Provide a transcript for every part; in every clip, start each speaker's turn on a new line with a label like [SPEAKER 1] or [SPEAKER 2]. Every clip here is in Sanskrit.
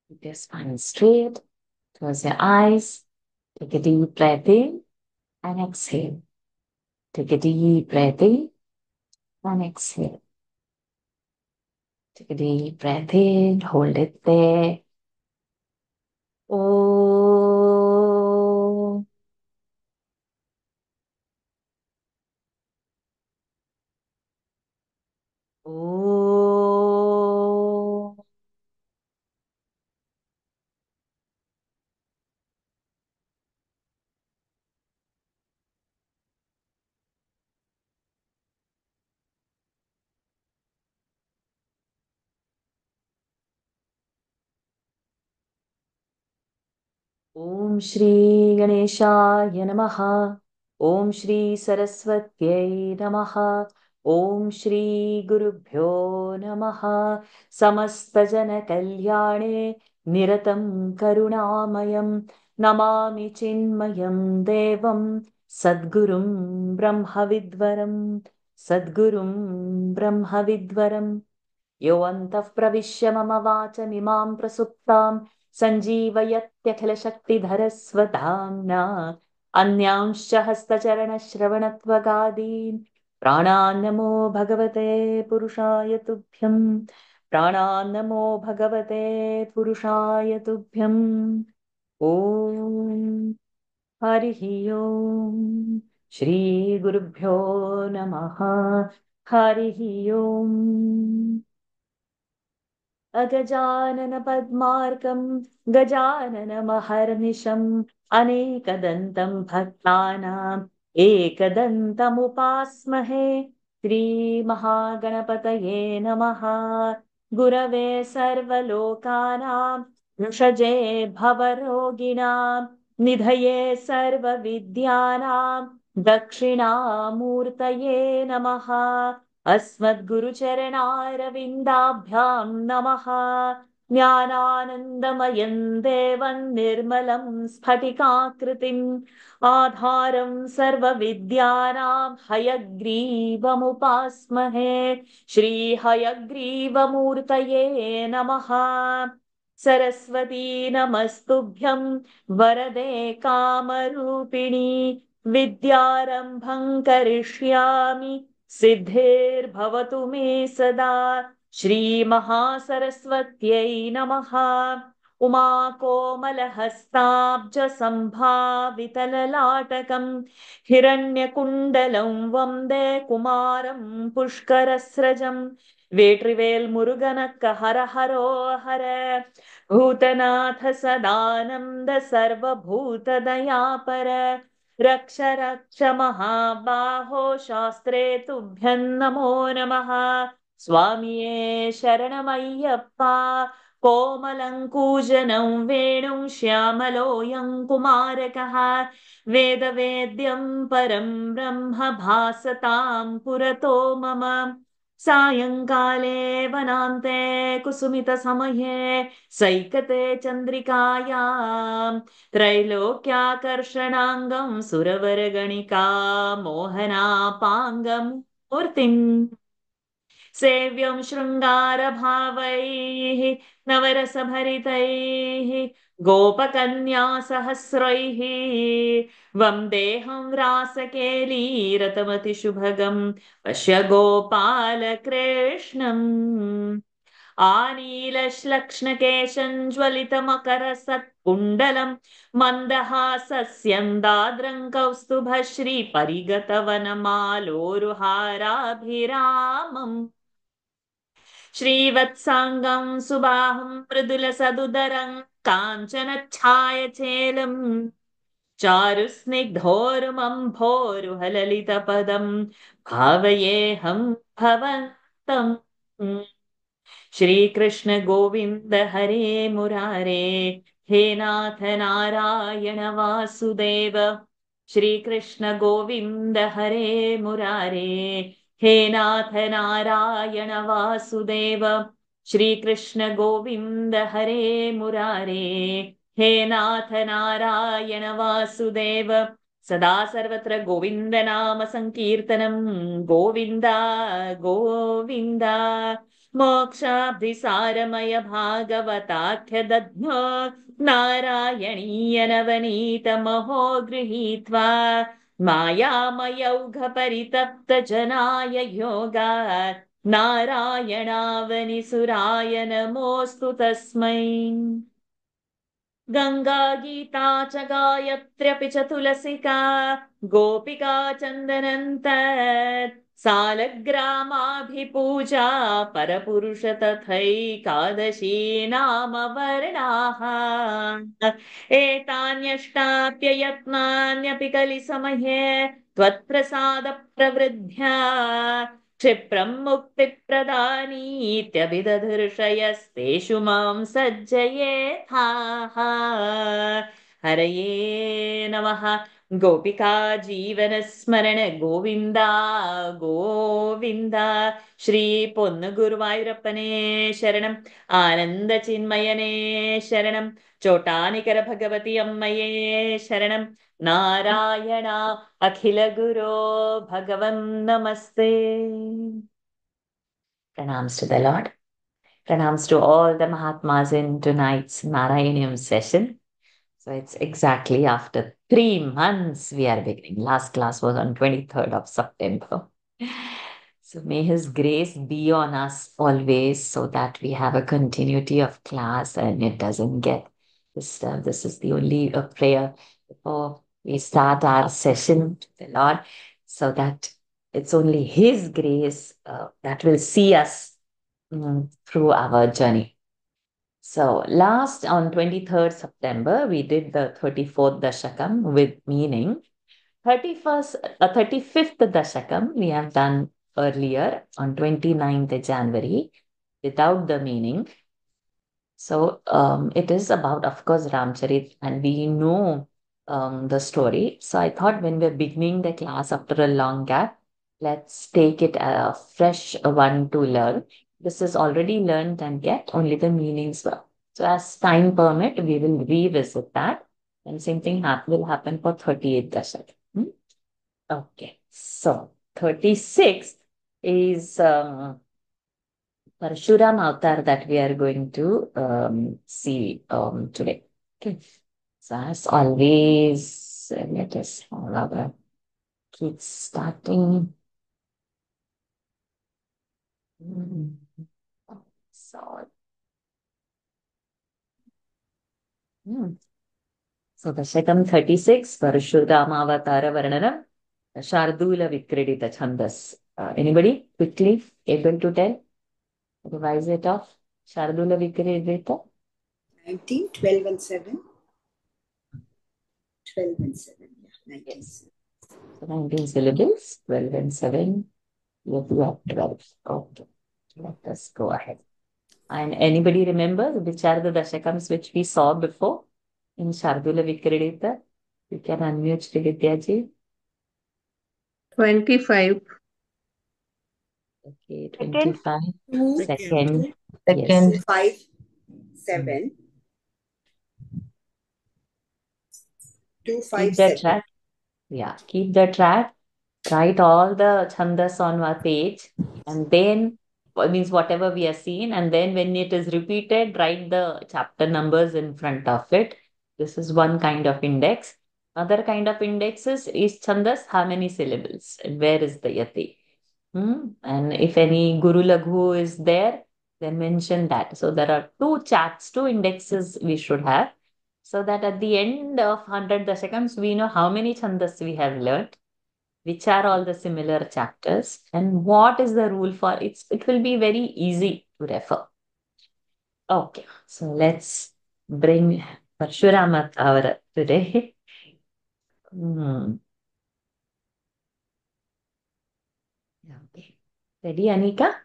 [SPEAKER 1] Keep your spine straight. Close your eyes. Take a deep breath in and exhale. Take a deep breath in and exhale. Take a deep breath in. Hold it there. Oh. Oh. ॐ श्री गणेशाय नमः। ॐ श्री सरस्वत्यै नमः। ॐ श्री गुरुभ्यो नमः। समस्तजनकल्याणे निरतं करुणामयं नमामि चिन्मयं देवं सद्गुरुं ब्रह्मविद्वरं सद्गुरुं ब्रह्मविद्वरम्। यो अन्तः प्रविश्य मम वाचमिमां प्रसुप्तां सञ्जीवयत्यखिलशक्तिधरस्वधाम्ना अन्यांश्च हस्तचरणश्रवणत्वगादीन् प्राणान्नमो भगवते पुरुषाय तुभ्यं। प्राणान्नमो भगवते पुरुषाय तुभ्यम्। ॐ हरिः ओम् श्रीगुरुभ्यो नमः। हरिः ओम्। अगजाननपद्मार्कं गजाननमहर्निशम् अनेकदन्तं भक्तानाम् एकदन्तमुपास्महे। श्रीमहागणपतये नमः। गुरवे सर्वलोकानां ऋषजे भवरोगिणां निधये सर्वविद्यानां दक्षिणामूर्तये नमः। अस्मद्गुरुचरणारविन्दाभ्यां नमः। ज्ञानानन्दमयं देवं निर्मलं स्फटिकाकृतिम् आधारं सर्वविद्यानां हयग्रीवमुपास्महे। श्रीहयग्रीवमूर्तये नमः। सरस्वती नमस्तुभ्यं वरदे कामरूपिणी विद्यारम्भं करिष्यामि सिद्धिर्भवतु मे सदा। श्रीमहासरस्वत्यै नमः। उमाकोमलहस्ताब्जसम्भावितललाटकं हिरण्यकुण्डलं वन्दे कुमारं पुष्करस्रजं। वेट्रिवेल् मुरुगनक्क हर हरो हर भूतनाथ सदानन्द सर्वभूतदयापर रक्ष रक्ष महाबाहो शास्त्रे तुभ्यं नमो नमः। स्वामिये शरणमय्यप्पा कोमलङ्कूजनं वेणुं श्यामलोऽयं कुमारकः वेदवेद्यं परं ब्रह्म भासतां पुरतो मम। सायङ्काले वनान्ते कुसुमितसमये सैकते चन्द्रिकायां त्रैलोक्याकर्षणाङ्गं सुरवरगणिका मोहनापाङ्गं मूर्तिम् सेव्यं शृङ्गारभावैः नवरसभरितैः गोपकन्यासहस्रैः वन्देऽहं रासकेलीरतमतिशुभगं पश्य गोपालकृष्णम्। आनीलश्लक्ष्णकेशञ्ज्वलितमकरसत्कुण्डलं मन्दहासस्यन्दाद्रङ्कौस्तुभश्रीपरिगतवनमालोरुहाराभिरामम् श्रीवत्साङ्गं सुबाहुं मृदुलसदुदरं काञ्चनच्छायचेलम् चारुस्निग्धोरुमम्भोरुहललितपदं भावयेऽहं भवन्तम्। श्रीकृष्ण गोविन्द हरे मुरारे हे नाथ नारायण वासुदेव। श्रीकृष्ण गोविन्द हरे मुरारे हे नाथ नारायण वासुदेव। श्रीकृष्ण गोविन्द हरे मुरारे हे नाथ नारायण वासुदेव। सदा सर्वत्र गोविन्द नाम संकीर्तनं गोविन्द गोविन्द मोक्षाब्धिसारमय भागवताख्यदध्नो नारायणीयनवनीतमहो गृहीत्वा मायामयौघपरितप्तजनाय योगात् नारायणावनिसुराय नमोऽस्तु तस्मै। गङ्गा गीता च गायत्र्यपि च तुलसिका गोपिका चन्दनं तत् सालग्रामाभिपूजा परपुरुष तथैकादशी नाम वर्णाः एतान्यष्टाप्ययत्नान्यपि कलिसमये त्वत्प्रसादप्रवृद्ध्या क्षिप्रं मुक्तिप्रदानीत्यभिदधर्षयस्तेषु मां सज्जयेथाः। हरये नमः। गोपिका जीवनस्मरण गोविन्दा गोविन्द। श्री पोन्नुगुरुवायूरप्पने शरणम्। आनन्दचिन्मयने शरणम्। चोटानिकर भगवति अम्मये शरणम्। नारायण अखिलगुरो भगवन् नमस्ते। Pranams to the Lord. Pranams to all the Mahatmas in tonight's Narayaniam session. So it's exactly after 3 months we are beginning. Last class was on 23rd of September. So may His grace be on us always so that we have a continuity of class and it doesn't get disturbed. This is the only prayer before we start our session to the Lord, so that it's only His grace that will see us through our journey. So last on 23rd September, we did the 34th Dashakam with meaning. 35th Dashakam we have done earlier on 29th January without the meaning. So it is about, of course, Ramcharit, and we know the story. So I thought when we're beginning the class after a long gap, let's take it a fresh one to learn. This is already learned and get only the meanings were. So as time permit, we will revisit that. And same thing will happen for 38th Dashak. Okay, so 36 is Parshuram Avatar that we are going to see today. Okay, so as always, let us keep starting. So, so the Shakam 36, Parashurama Avatara Varnanam, Shardula Vikredita Chandas. Anybody quickly able to tell? Revise it off. Shardula Vikredita.
[SPEAKER 2] 19, 12 and 7. 12 and 7, yeah, 19.
[SPEAKER 1] Yes. So 19 syllables, 12 and 7. You have 12. Okay. Let us go ahead. And anybody remember which are the Dashakams which we saw before in Shardula Vikradita? You can unmute Sri Vidyaji.
[SPEAKER 3] 25.
[SPEAKER 1] Okay, 25.
[SPEAKER 2] Second.
[SPEAKER 1] Yes.
[SPEAKER 2] 2, 5, 7. 2, 5,
[SPEAKER 1] Keep the
[SPEAKER 2] 7.
[SPEAKER 1] track. Yeah, keep the track. Write all the chandas on our page, and then means whatever we are seeing, and then when it is repeated, write the chapter numbers in front of it. This is one kind of index. Other kind of indexes is chandas, how many syllables, and where is the yati. And if any Guru Laghu is there, then mention that. So there are two indexes we should have, so that at the end of 100 dashakams, we know how many chandas we have learnt, which are all the similar chapters, and what is the rule for it. It will be very easy to refer. Okay, so let's bring Parshurama Avara today. Okay. Ready, Anika?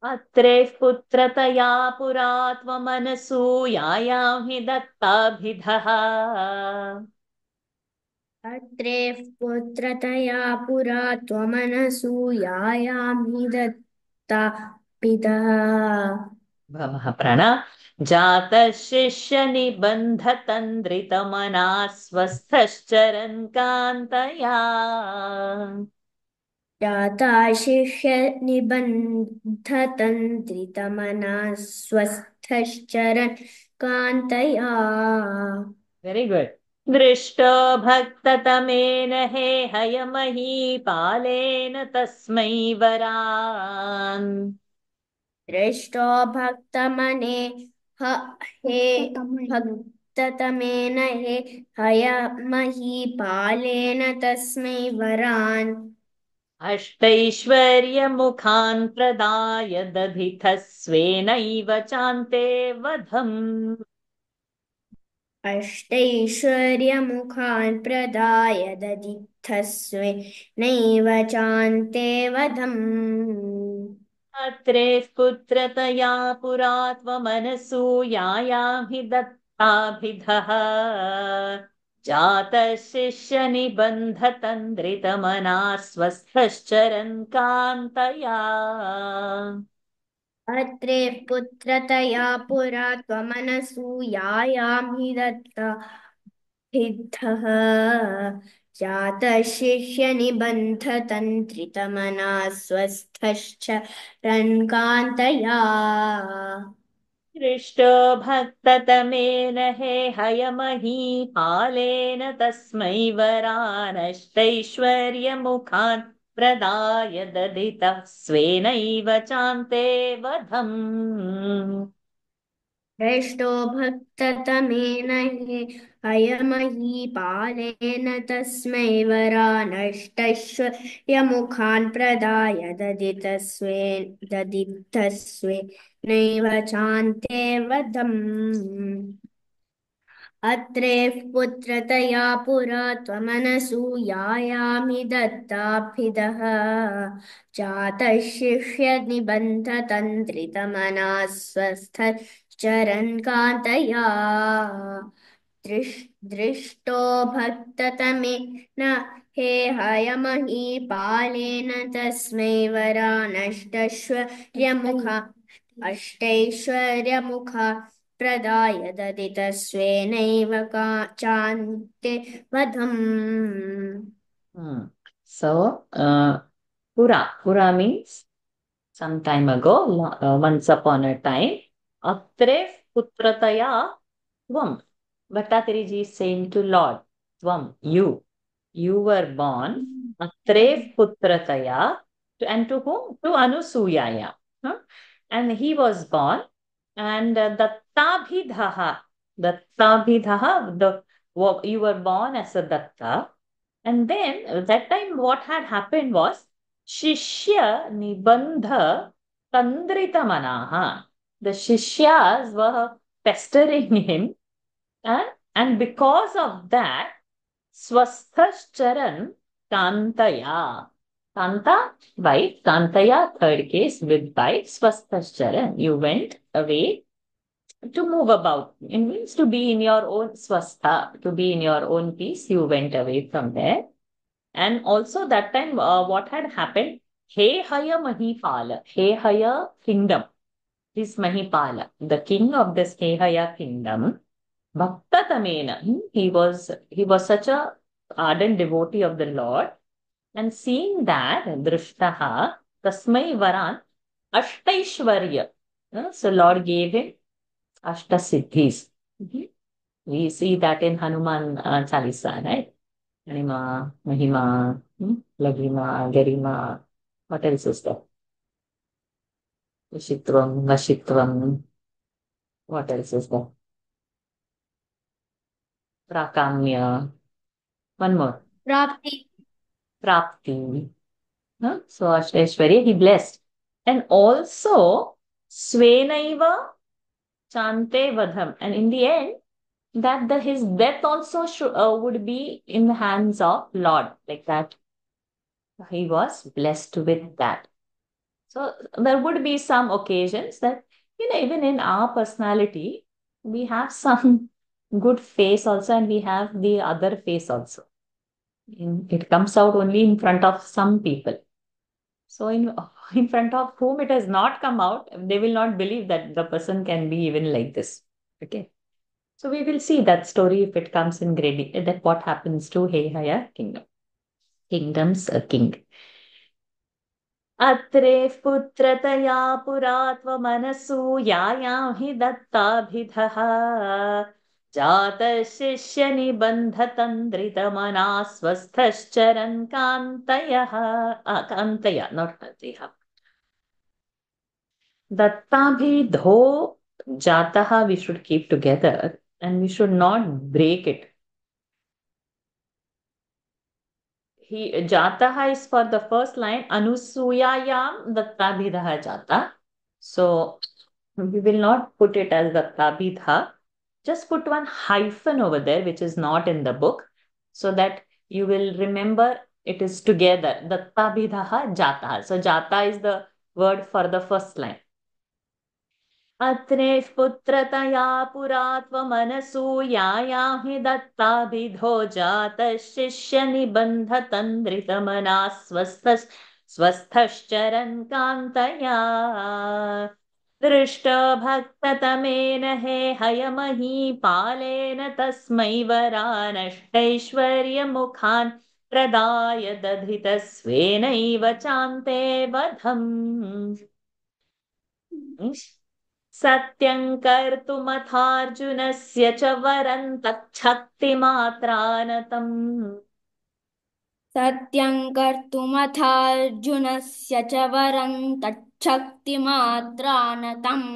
[SPEAKER 1] अत्रेः पुत्रतया पुरा त्वमनसूयायां हि दत्ताभिधः
[SPEAKER 4] अत्रेः पुत्रतया पुरा त्वमनसूयायां हि दत्ता पिता
[SPEAKER 1] भवः प्रण जातः शिष्यनिबन्धतन्द्रितमना स्वस्थश्चरन् कान्तया
[SPEAKER 4] जाता शिष्यनिबन्धतन्द्रितमनः स्वस्थश्चरन् कान्तया
[SPEAKER 1] वेरी गुड दृष्टो भक्ततमेन हे हयमहीपालेन तस्मै वरान्
[SPEAKER 4] दृष्टो भक्तमने हे भक्ततमेन हे हयमहीपालेन तस्मै वरान्
[SPEAKER 1] अष्टैश्वर्यमुखान् प्रदाय दधितः स्वेनैव चान्ते वधम्
[SPEAKER 4] अष्टैश्वर्यमुखान् प्रदाय ददित्थस्वे नैव चान्ते वधम्
[SPEAKER 1] अत्रेः पुत्रतया पुरा त्वमनसूयायां हि दत्ताभिधः जातः शिष्यनिबन्धतन्द्रितमना स्वस्थश्चरन् कान्तया
[SPEAKER 4] अत्रे पुत्रतया पुरा त्वमनसूयायां हि दत्ताभिद्धः जातः शिष्यनिबन्धतन्त्रितमना स्वस्थश्च रन्कान्तया
[SPEAKER 1] दृष्टो भक्ततमेन हे हयमहीपालेन तस्मै वरानष्टैश्वर्यमुखान् प्रदाय ददितः स्वेनैव चान्ते वधम्
[SPEAKER 4] हृष्टो भक्ततमेन हि हयमहीपालेन तस्मै वरानष्टैश्वर्यमुखान् प्रदाय ददितस्वे नैव चान्ते वदम् अत्रेः पुत्रतया पुरा त्वमनसूयायामि दत्ताभिदः जातः शिष्यनिबन्धतन्त्रितमना स्वस्थश्चरन् कान्तया दृष्टो भक्ततमे न हे हयमहीपालेन तस्मै वरानष्टैश्वर्यमुखा अष्टैश्वर्यमुखा प्रदाय ददितस्वेनैव चान्ते वधम्
[SPEAKER 1] So, Pura means some time ago, once upon a time, Atre Putrataya Tvam. Bhattatari is saying to Lord, Tvam, you were born, Atre Putrataya, and to whom? To Anusuyaya. Huh? And he was born, and Dattabhidhaha, you were born as a Datta. And then that time what had happened was Shishya Nibandha Tandrita Manaha. The Shishyas were pestering him, and because of that, Swasthascharan Kantaya. Kanta, wife, Kantaya, third case, with wife, Swasthascharan. You went away to move about. It means to be in your own swastha, to be in your own peace. You went away from there. And also that time, what had happened? Hehaya Mahipala, Hehaya kingdom, this Mahipala, the king of this Hehaya kingdom, Bhakta Tamena, he was such a ardent devotee of the Lord. And seeing that, Drishtaha, Tasmai Varan, Ashtaishwarya. So Lord gave him Ashta Siddhis. We see that in Hanuman Chalisa, right? Anima, Mahima, Laghima, Garima. What else is there? Vishitvam, Vashitvam. What else is there? Prakamya. One more.
[SPEAKER 4] प्राप्ति
[SPEAKER 1] Prapti. So Ashteshwarya, he blessed. And also Svenaiva Chante Vadham. And in the end, that his death also would be in the hands of Lord. Like that. He was blessed with that. So there would be some occasions that, even in our personality, we have some good face also and we have the other face also. It comes out only in front of some people. So in front of whom it has not come out, they will not believe that the person can be even like this. Okay. So we will see that story if it comes in grade, that what happens to Hehaya kingdom. Kingdom's king. अत्रेः पुत्रतया पुरा त्वमनसूयायां हि दत्ताभिधः जातः शिष्यनिबन्धतन्द्रितमना स्वस्थश्चरन् कान्तयः कान्तया not कान्तयः दत्ताभिधो jataha we should keep together and we should not break it. Jataha is for the first line, Anusuyayam Dattabhidha Jata. So we will not put it as Dattabhidha. Just put one hyphen over there, which is not in the book, so that you will remember it is together. Dattabhidha Jata. So Jata is the word for the first line. अत्रेः पुत्रतया पुरा त्वमनसूयायां हि दत्ताभिधो जातः शिष्यनिबन्धतन्द्रितमना स्वस्थश्चरन् कान्तया दृष्टो भक्ततमेन हे हयमहीपालेन तस्मै वरानष्टैश्वर्यमुखान् प्रदाय दधितस्वेनैव चान्ते वधम् सत्यं कर्तुमथार्जुनस्य च वरं तच्छक्तिमात्रानतम्
[SPEAKER 4] सत्यं कर्तुमथार्जुनस्य च वरं तच्छक्तिमात्रानतम्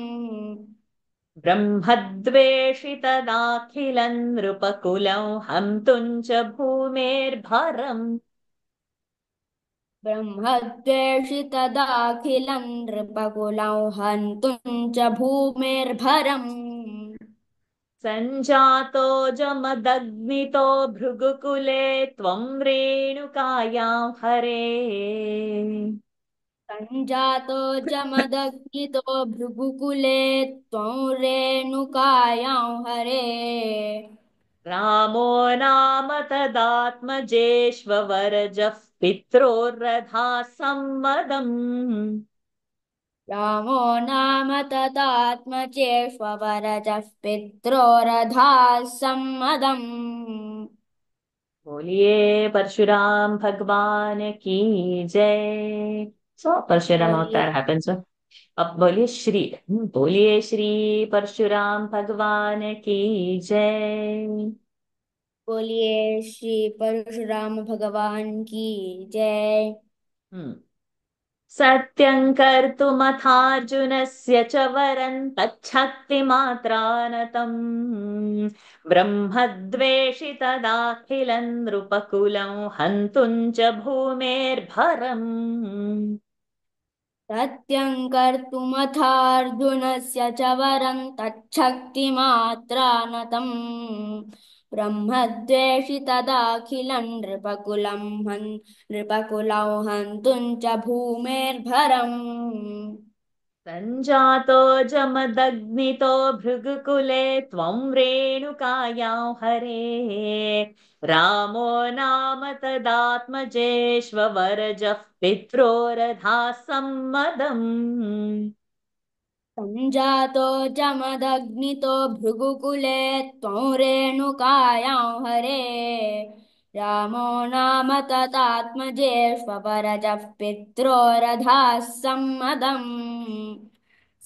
[SPEAKER 1] ब्रह्मद्वेषितदाखिलं नृपकुलं हन्तुं च भूमेर्भरम्
[SPEAKER 4] ब्रह्मद्वेषितदाखिलं नृपकुलं हन्तुं च भूमेर्भरम्
[SPEAKER 1] सञ्जातो जमदग्नितो भृगुकुले त्वं रेणुकायां हरे
[SPEAKER 4] सञ्जातो जमदग्नितो भृगुकुले त्वं रेणुकायां हरे
[SPEAKER 1] रामो नाम तदात्मजेष्ववरजः पित्रोर्रथा सम्मदम्
[SPEAKER 4] रामो नाम तदात्मजेष्ववरजः पित्रोरधाः सम्मदम्
[SPEAKER 1] बोलिए परशुराम भगवान की जय. So परशुराम
[SPEAKER 4] बोलिए
[SPEAKER 1] अवतार happens. So अब बोलिए श्री, बोलिए श्री परशुराम भगवान की जय.
[SPEAKER 4] बोलिए श्री परशुराम भगवान की जय.
[SPEAKER 1] सत्यं कर्तुमथार्जुनस्य च वरं तच्छक्तिमात्रानतम् ब्रह्मद्वेषितदाखिलं नृपकुलं हन्तुं च भूमेर्भरम्
[SPEAKER 4] सत्यं कर्तुमथार्जुनस्य च वरं तच्छक्तिमात्रानतम् ब्रह्मद्वेषितदाखिलं नृपकुलं हन्तुं च भूमेर्भरम्
[SPEAKER 1] सञ्जातो जमदग्नितो भृगुकुले त्वं रेणुकायां हरे रामो नाम तदात्मजेष्ववरजः पित्रोरधा सम्मदम्
[SPEAKER 4] सञ्जातो जमदग्नितो भृगुकुले त्वं रेणुकायां हरे रामो नाम ततात्मजेष्वपरजः पित्रोरधाः सम्मदम्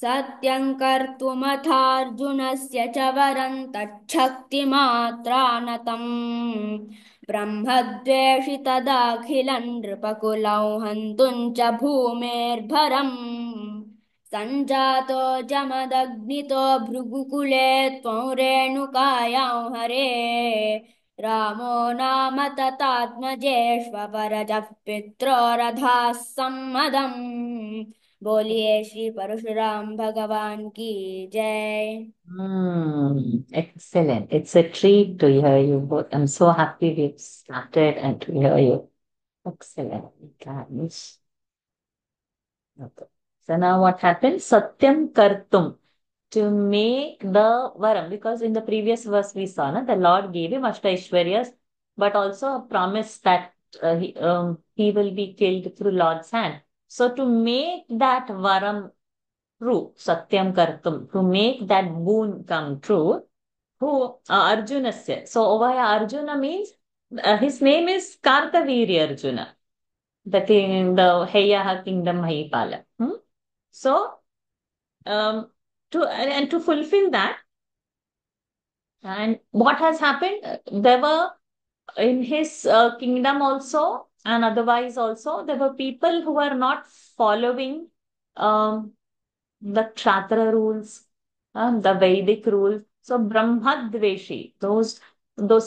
[SPEAKER 4] सत्यं कर्तुमथार्जुनस्य च वरं तच्छक्तिमात्रानतम् ब्रह्मद्वेषितदाखिलं नृपकुलं हन्तुं च भूमेर्भरम् सञ्जातो जमदग्नितो भृगुकुले त्वं रेणुकायां हरे रामो नाम ततात्मजेष्वपरजः पित्रोरधाः सम्मदम्. बोलिए श्री परशुराम भगवान की जय.
[SPEAKER 1] Excellent. It's a treat to hear you both. I'm so happy we've started and to hear you. Excellent. Nice. Okay. So now what happens? Satyam kartum. To make the varam, because in the previous verse we saw, the Lord gave him Ashtaishwaryas, but also a promise that he will be killed through Lord's hand. So to make that varam true, satyam kartum, to make that boon come true, who Arjunasya. So over here, Arjuna means his name is Kartavirya Arjuna, the king, the Heyaha kingdom Mahipala. So to fulfill that, and what has happened? There were in his kingdom also, and otherwise also, there were people who were not following um, the Kshatriya rules, the Vedic rules. So Brahmadveshi, those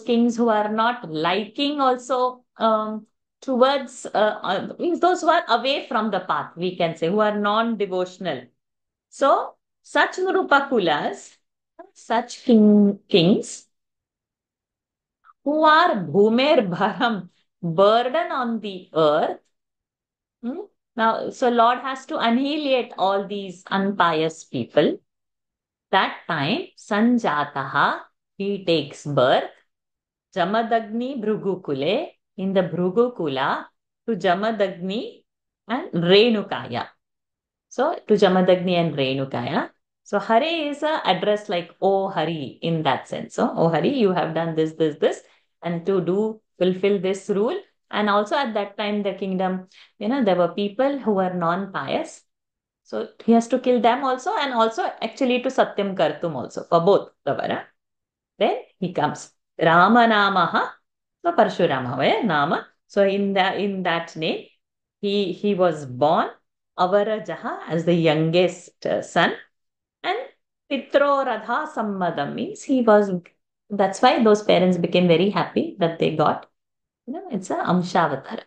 [SPEAKER 1] kings who are not liking also towards means those who are away from the path, we can say, who are non-devotional. So such Nrupakulas, such kings who are bhumer bharam, burden on the earth. Now, so Lord has to annihilate all these unpious people. That time, Sanjataha, he takes birth, Jamadagni Bhrugukule, in the Bhrugukula, to Jamadagni and Renukaya. So, to Jamadagni and Renukaya. So, Hare is a address like, oh Hari, in that sense. So, oh Hari, you have done this, this, and to fulfill this rule. And also at that time, the kingdom, there were people who were non-pious. So he has to kill them also, and also actually to Satyam Kartum also, for both the Vara. Then he comes. Rama Namaha. So Parshurama Nama. So in that name, he was born Avarajaha as the youngest son, and Pitro Radha Sammadam means that's why those parents became very happy that they got, it's a Amshavatara.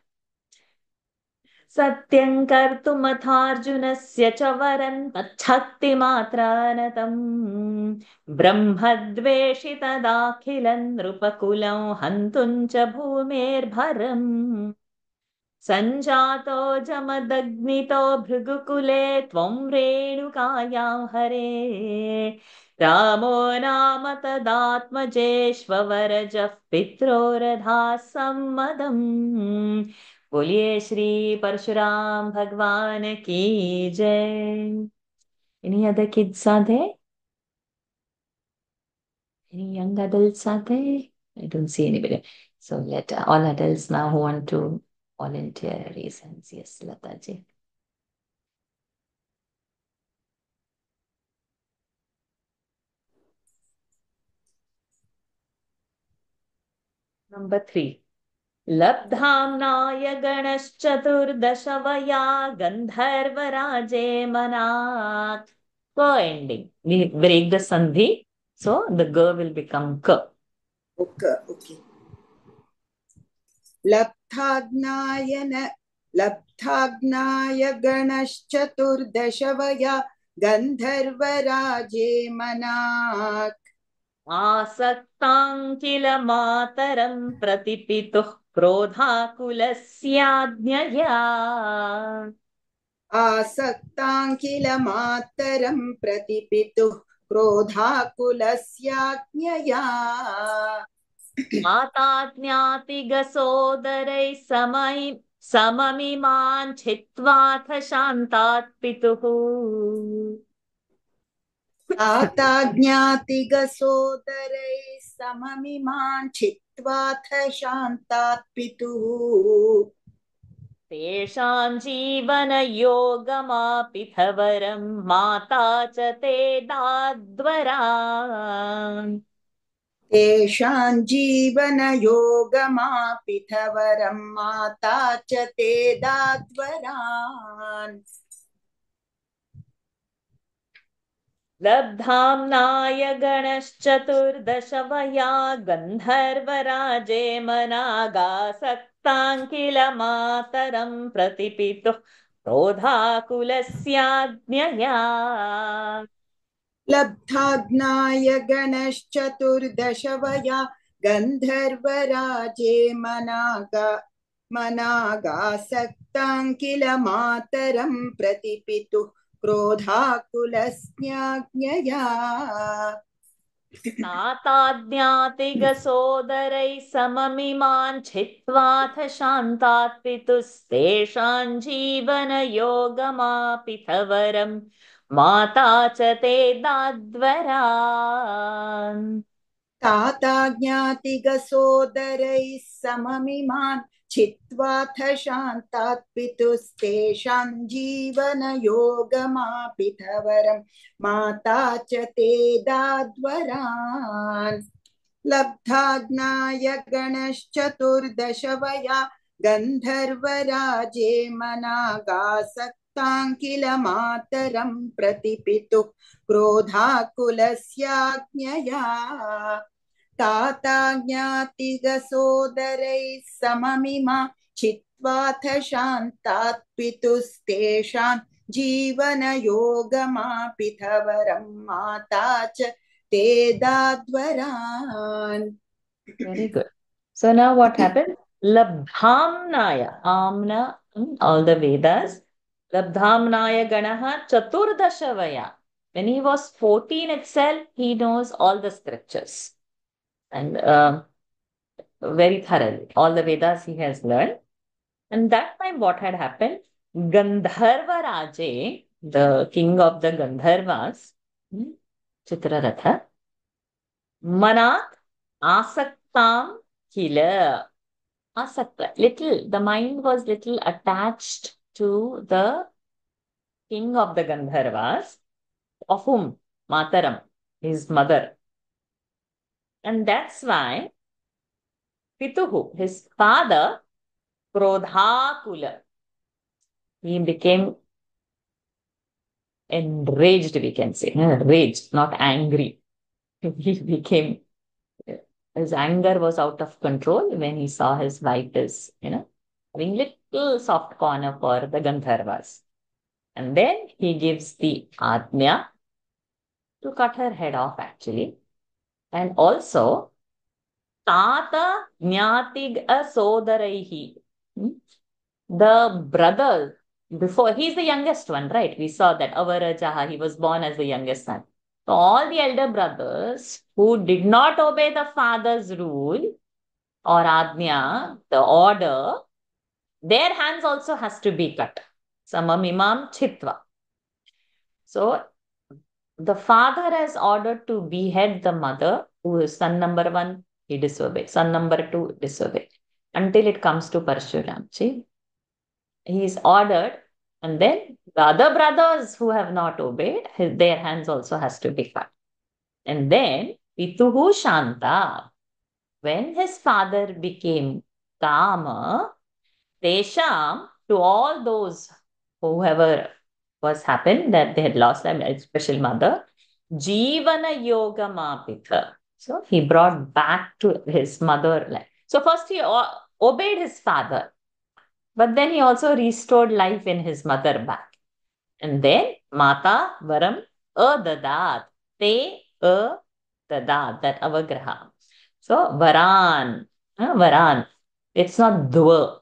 [SPEAKER 1] सत्यं कर्तुमथार्जुनस्य च वरं तच्छक्तिमात्रानतं ब्रह्मद्वेषि तदाखिलं नृपकुलं हन्तुं च भूमेर्भरम् सञ्जातो जमदग्नितो भृगुकुले त्वं रेणुकायां हरे रामो नाम तदात्मजेष्वरजः पित्रोरधा सम्मदम् बोलिए श्री परशुराम भगवान की जय. Any other kids are there? Any young adults are there? I don't see anybody. So let all adults now who want to volunteer reasons. Yes, Lata ji. Number 3. लब्धाम्नाय गणश्चतुर्दश वया गन्धर्वराजे मनात्. Co-ending. We break the sandhi. So the g will become k.
[SPEAKER 2] Okay. लब्धाग्नाय गणश्चतुर्दश वया गन्धर्वराजे मनाक्
[SPEAKER 1] आसक्तां किल मातरं प्रतिपितुः क्रोधाकुलस्याज्ञया
[SPEAKER 2] आसक्तां किल मातरं प्रतिपितुः क्रोधाकुलस्याज्ञया
[SPEAKER 1] माता ज्ञाति गसोदरैः सममिमान् छित्त्वाथ शान्तात् पितुः
[SPEAKER 2] माता ज्ञाति गसोदरैः सममिमान् छित्त्वाथ शान्तात् पितुः
[SPEAKER 1] तेषां जीवनयोगमापिथवरं माता च ते दाद्वरान्
[SPEAKER 2] तेषां जीवनयोगमापिथवरं माता च ते दाद्वरान्
[SPEAKER 1] लब्धाम्नाय गणश्चतुर्दश वया गन्धर्वराजे मनागासक्तां किल मातरं प्रतिपितुः क्रोधाकुलस्याज्ञया
[SPEAKER 2] लब्धाग्नाय गणश्चतुर्दश वया गन्धर्वराजे मनागासक्तां किल मातरं प्रतिपितुः क्रोधाकुलस्याज्ञया
[SPEAKER 1] ताताज्ञातिगसोदरैः सममिमान् छित्त्वाथ शान्तात् पितुस्तेषां जीवनयोगमापिथवरम् माता च ते दाद्वरान्
[SPEAKER 2] ताता ज्ञातिगसोदरैः सममिमान् छित्त्वाथ शान्तात् पितुस्तेषां जीवनयोगमापितवरम् माता च ते दाद्वरान् लब्धाज्ञाय गणश्चतुर्दश वया गन्धर्वराजे मनागासक्तां किल मातरं प्रतिपितुः क्रोधाकुलस्याज्ञया ताता ज्ञातिगसोदरैः सममिमा छित्त्वाथ शान्तात् पितुस्तेषां जीवनयोगमापिथवरं माता च ते दाद्वरान्.
[SPEAKER 1] Very good. So now what happened? Labdhamnaya, Amna, all the Vedas. Labdhamnaya Ganaha Chaturdashavaya. When he was 14 itself, he knows all the scriptures and very thoroughly. All the Vedas he has learned. And that time what had happened? Gandharva Raje, the king of the Gandharvas, Chitraratha, Manat Asaktam Kila. Asakta, little, the mind was little attached to the king of the Gandharvas, of whom Mataram, his mother. And that's why Pituhu, his father, Krodhakula, he became enraged, we can say. Rage, not angry. He became, his anger was out of control when he saw his wife is, having little soft corner for the Gandharvas. And then he gives the Ajna to cut her head off, actually. And also, Tata Jnatig Asodaraihi. The brother, before, he's the youngest one, right? We saw that Avarajaha, he was born as the youngest son. So all the elder brothers who did not obey the father's rule or Ajna, the order, their hands also has to be cut. Samamimam Chitva. So the father has ordered to behead the mother, who is son number one, he disobeyed. Son number two, disobeyed. Until it comes to Parshuram. See? He is ordered, and then the other brothers who have not obeyed, their hands also has to be cut. And then, Pituhu Shanta, when his father became Kama, Tesham, to all those, whoever was happened, that they had lost their special mother, Jivana Yoga Mapitha. So he brought back to his mother. So first he obeyed his father, but then he also restored life in his mother back. And then Mata Varam Adadat. Te Dadat, that avagraha. So Varan. Varan. It's not Dwa.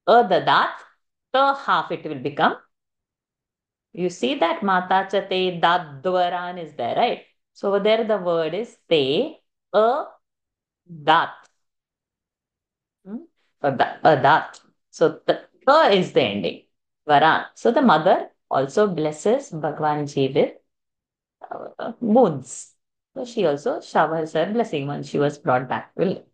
[SPEAKER 1] Dadat. The half it will become. You see that Mata Chate Dadwaran is there, right? So over there the word is Te Dat. Dat. So the is the ending. Varan. So the mother also blesses Bhagwan Ji with moons. So she also showers her blessing when she was brought back to life.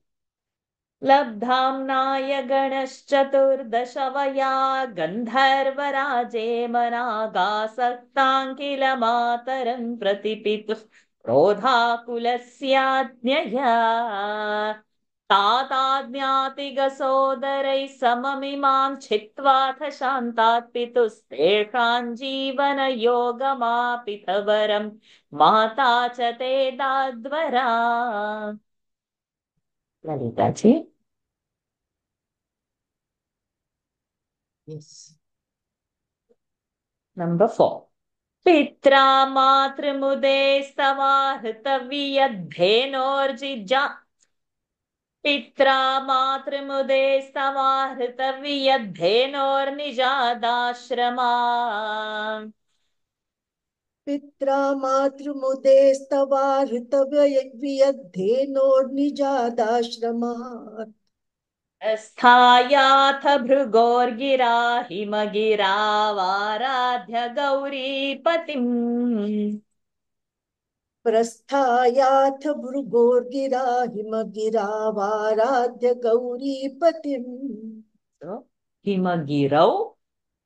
[SPEAKER 1] लब्धाम्नाय गणश्चतुर्दशवया गन्धर्वराजे मनागासक्ताङ्किल मातरं प्रतिपितुः क्रोधाकुलस्याज्ञया ताताज्ञातिगसोदरैः सममिमां छित्त्वाथ शान्तात् पितुस्तेषां जीवनयोगमापितवरं माता च ते दाद्वरा. Lalita ji. Yes. Number 4. पित्रा मातृमुदे स्तवाहृतवियद्धेनोर्जिजा. पित्रा मातृमुदे स्तवाहृतवियद्धेनोर्निजादाश्रमा.
[SPEAKER 3] पित्रा मातृमुदेस्तवा ऋतव्ययद्धियद्धेनोर्निजादाश्रमात्
[SPEAKER 1] स्थायाथ भृगोर्गिरा हिमगिरावाराध्य गौरीपतिम्
[SPEAKER 3] प्रस्थायाथ भृगोर्गिरा हिमगिरावाराध्य गौरीपतिम्.
[SPEAKER 1] So, himagirau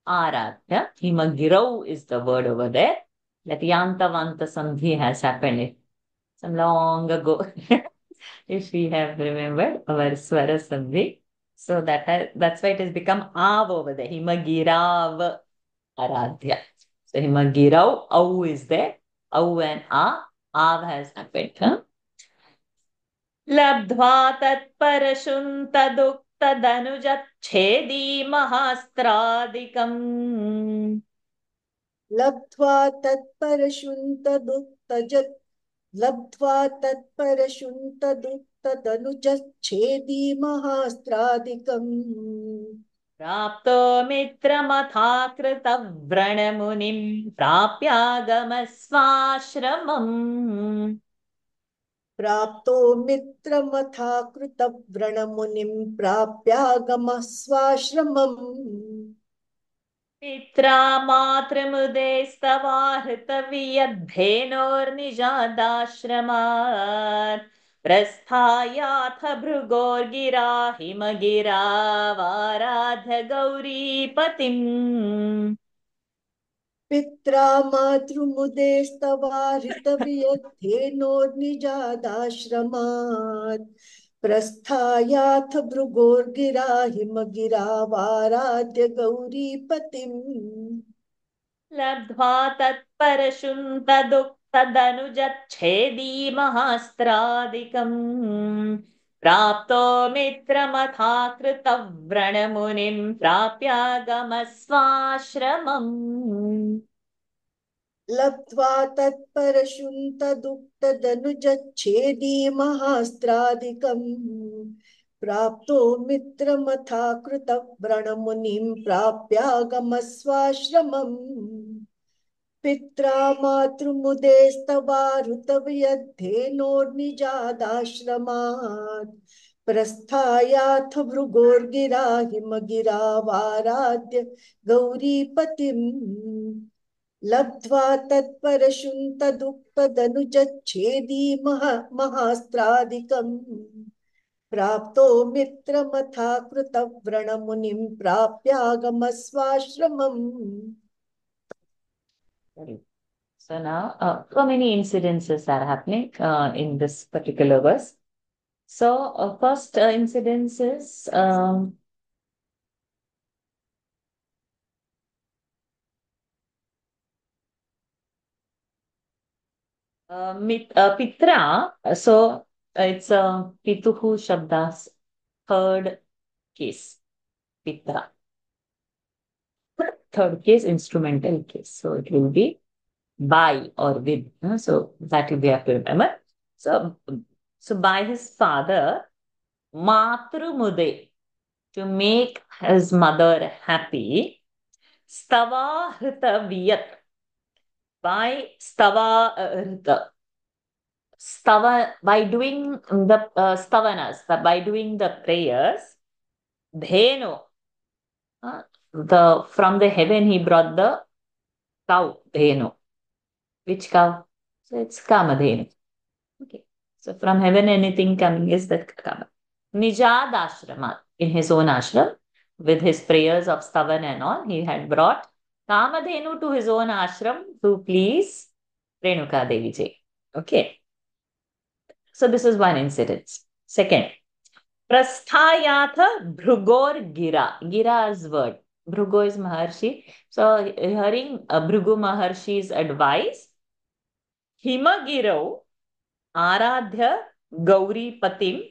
[SPEAKER 1] aradhya. Himagirau is the word over there. That yantavanta sandhi has happened some long ago. If we have remembered our swara sandhi. So that's why it has become av over there. Himagirav aradhya. So himagirau, au is there. Au and av has happened. Huh? लब्ध्वा तत्परशुं तदुक्तदनुजच्छेदी महास्त्रादिकम्
[SPEAKER 3] लब्ध्वा तत्परशुन्तदुत्तजत् लब्ध्वा तत्परशुन्तदुत्तदनुजच्छेदी महास्त्रादिकम्
[SPEAKER 1] प्राप्तो मित्रमथाकृतव्रणमुनिं प्राप्यागमस्वाश्रमम्
[SPEAKER 3] प्राप्तो मित्रमथा कृतव्रणमुनिं प्राप्यागमः स्वाश्रमम्
[SPEAKER 1] पित्रा मातृमुदेस्तवा हृतवियद्धेनोर्निजादाश्रमात् प्रस्थायाथ भृगोर्गिरा हिमगिरावाराध्य गौरीपतिम्
[SPEAKER 3] पित्रा मातृमुदेस्तवा हृतवियद्धेनोर्निजादाश्रमात् प्रस्थायाथ भृगोर्गिरा हिमगिरावाराध्य गौरीपतिम्
[SPEAKER 1] लब्ध्वा तत्परशुं तदुक्तदनुजच्छेदी महास्त्रादिकम् प्राप्तो मित्रमथाकृतव्रणमुनिं प्राप्यागमस्वाश्रमम्
[SPEAKER 3] लब्ध्वा तत्परशुन्तदुक्तदनुजच्छेदी महास्त्रादिकम् प्राप्तो मित्रमथा कृतव्रणमुनिं प्राप्यागमस्वाश्रमम् पित्रा मातृमुदेस्तवा ऋतव्यद्धेनोर्निजादाश्रमात् प्रस्थायाथ भृगोर्गिरा हिमगिरावाराध्य गौरीपतिम् लब्ध्वा तत्परशुन्तदुक्तदनुजच्छेदी महास्त्रादिकम् प्राप्तो मित्रमथा कृतव्रणमुनिं प्राप्यागमस्वाश्रमम्.
[SPEAKER 1] So now, so many incidences are happening in this particular verse. So, first incidence is Pitra. So, it's Pituhu Shabdas, third case, Pitra. Third case, instrumental case. So, it will be by or with. So that we have to remember. So by his father, Matrumude, to make his mother happy, Stava Hrita Viyat, by Stava Hrita. Stava, by doing the stavanas, by doing the prayers, Dhenu, from the heaven he brought the cow, Dhenu. Which cow? So it's Kamadhenu. Okay. So from heaven, anything coming is the Kama. Nijad Ashramat, in his own ashram, with his prayers of Stavan and all, he had brought Kamadhenu to his own ashram to please Renuka Devi Ji. Okay. So this is one incident. Second, Prasthayatha Bhrugor Gira. Gira is word. Bhrugo is Maharshi. So hearing Bhrugu Maharshi's advice, Himagirau Aradhya Gauri Patim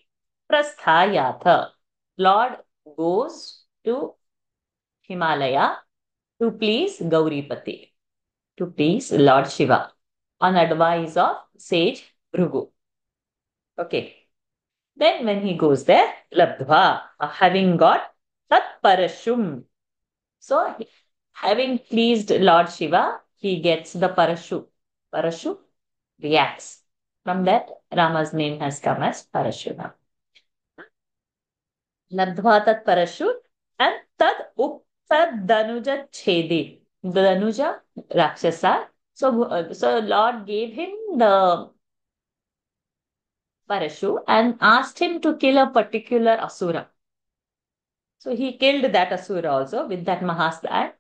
[SPEAKER 1] Prasthayatha. Lord goes to Himalaya to please Gauripati, to please Lord Shiva, on advice of sage Bhrugu. Okay. Then when he goes there, Labdhva, having got Tat Parashum. So having pleased Lord Shiva, he gets the Parashu. Parashu reacts. From that, Rama's name has come as Parashurama. Labdhva tat parashut and tad uktad danuja chedi. The Danuja Rakshasa. So Lord gave him the Parashu and asked him to kill a particular Asura. So he killed that Asura also with that Mahastra.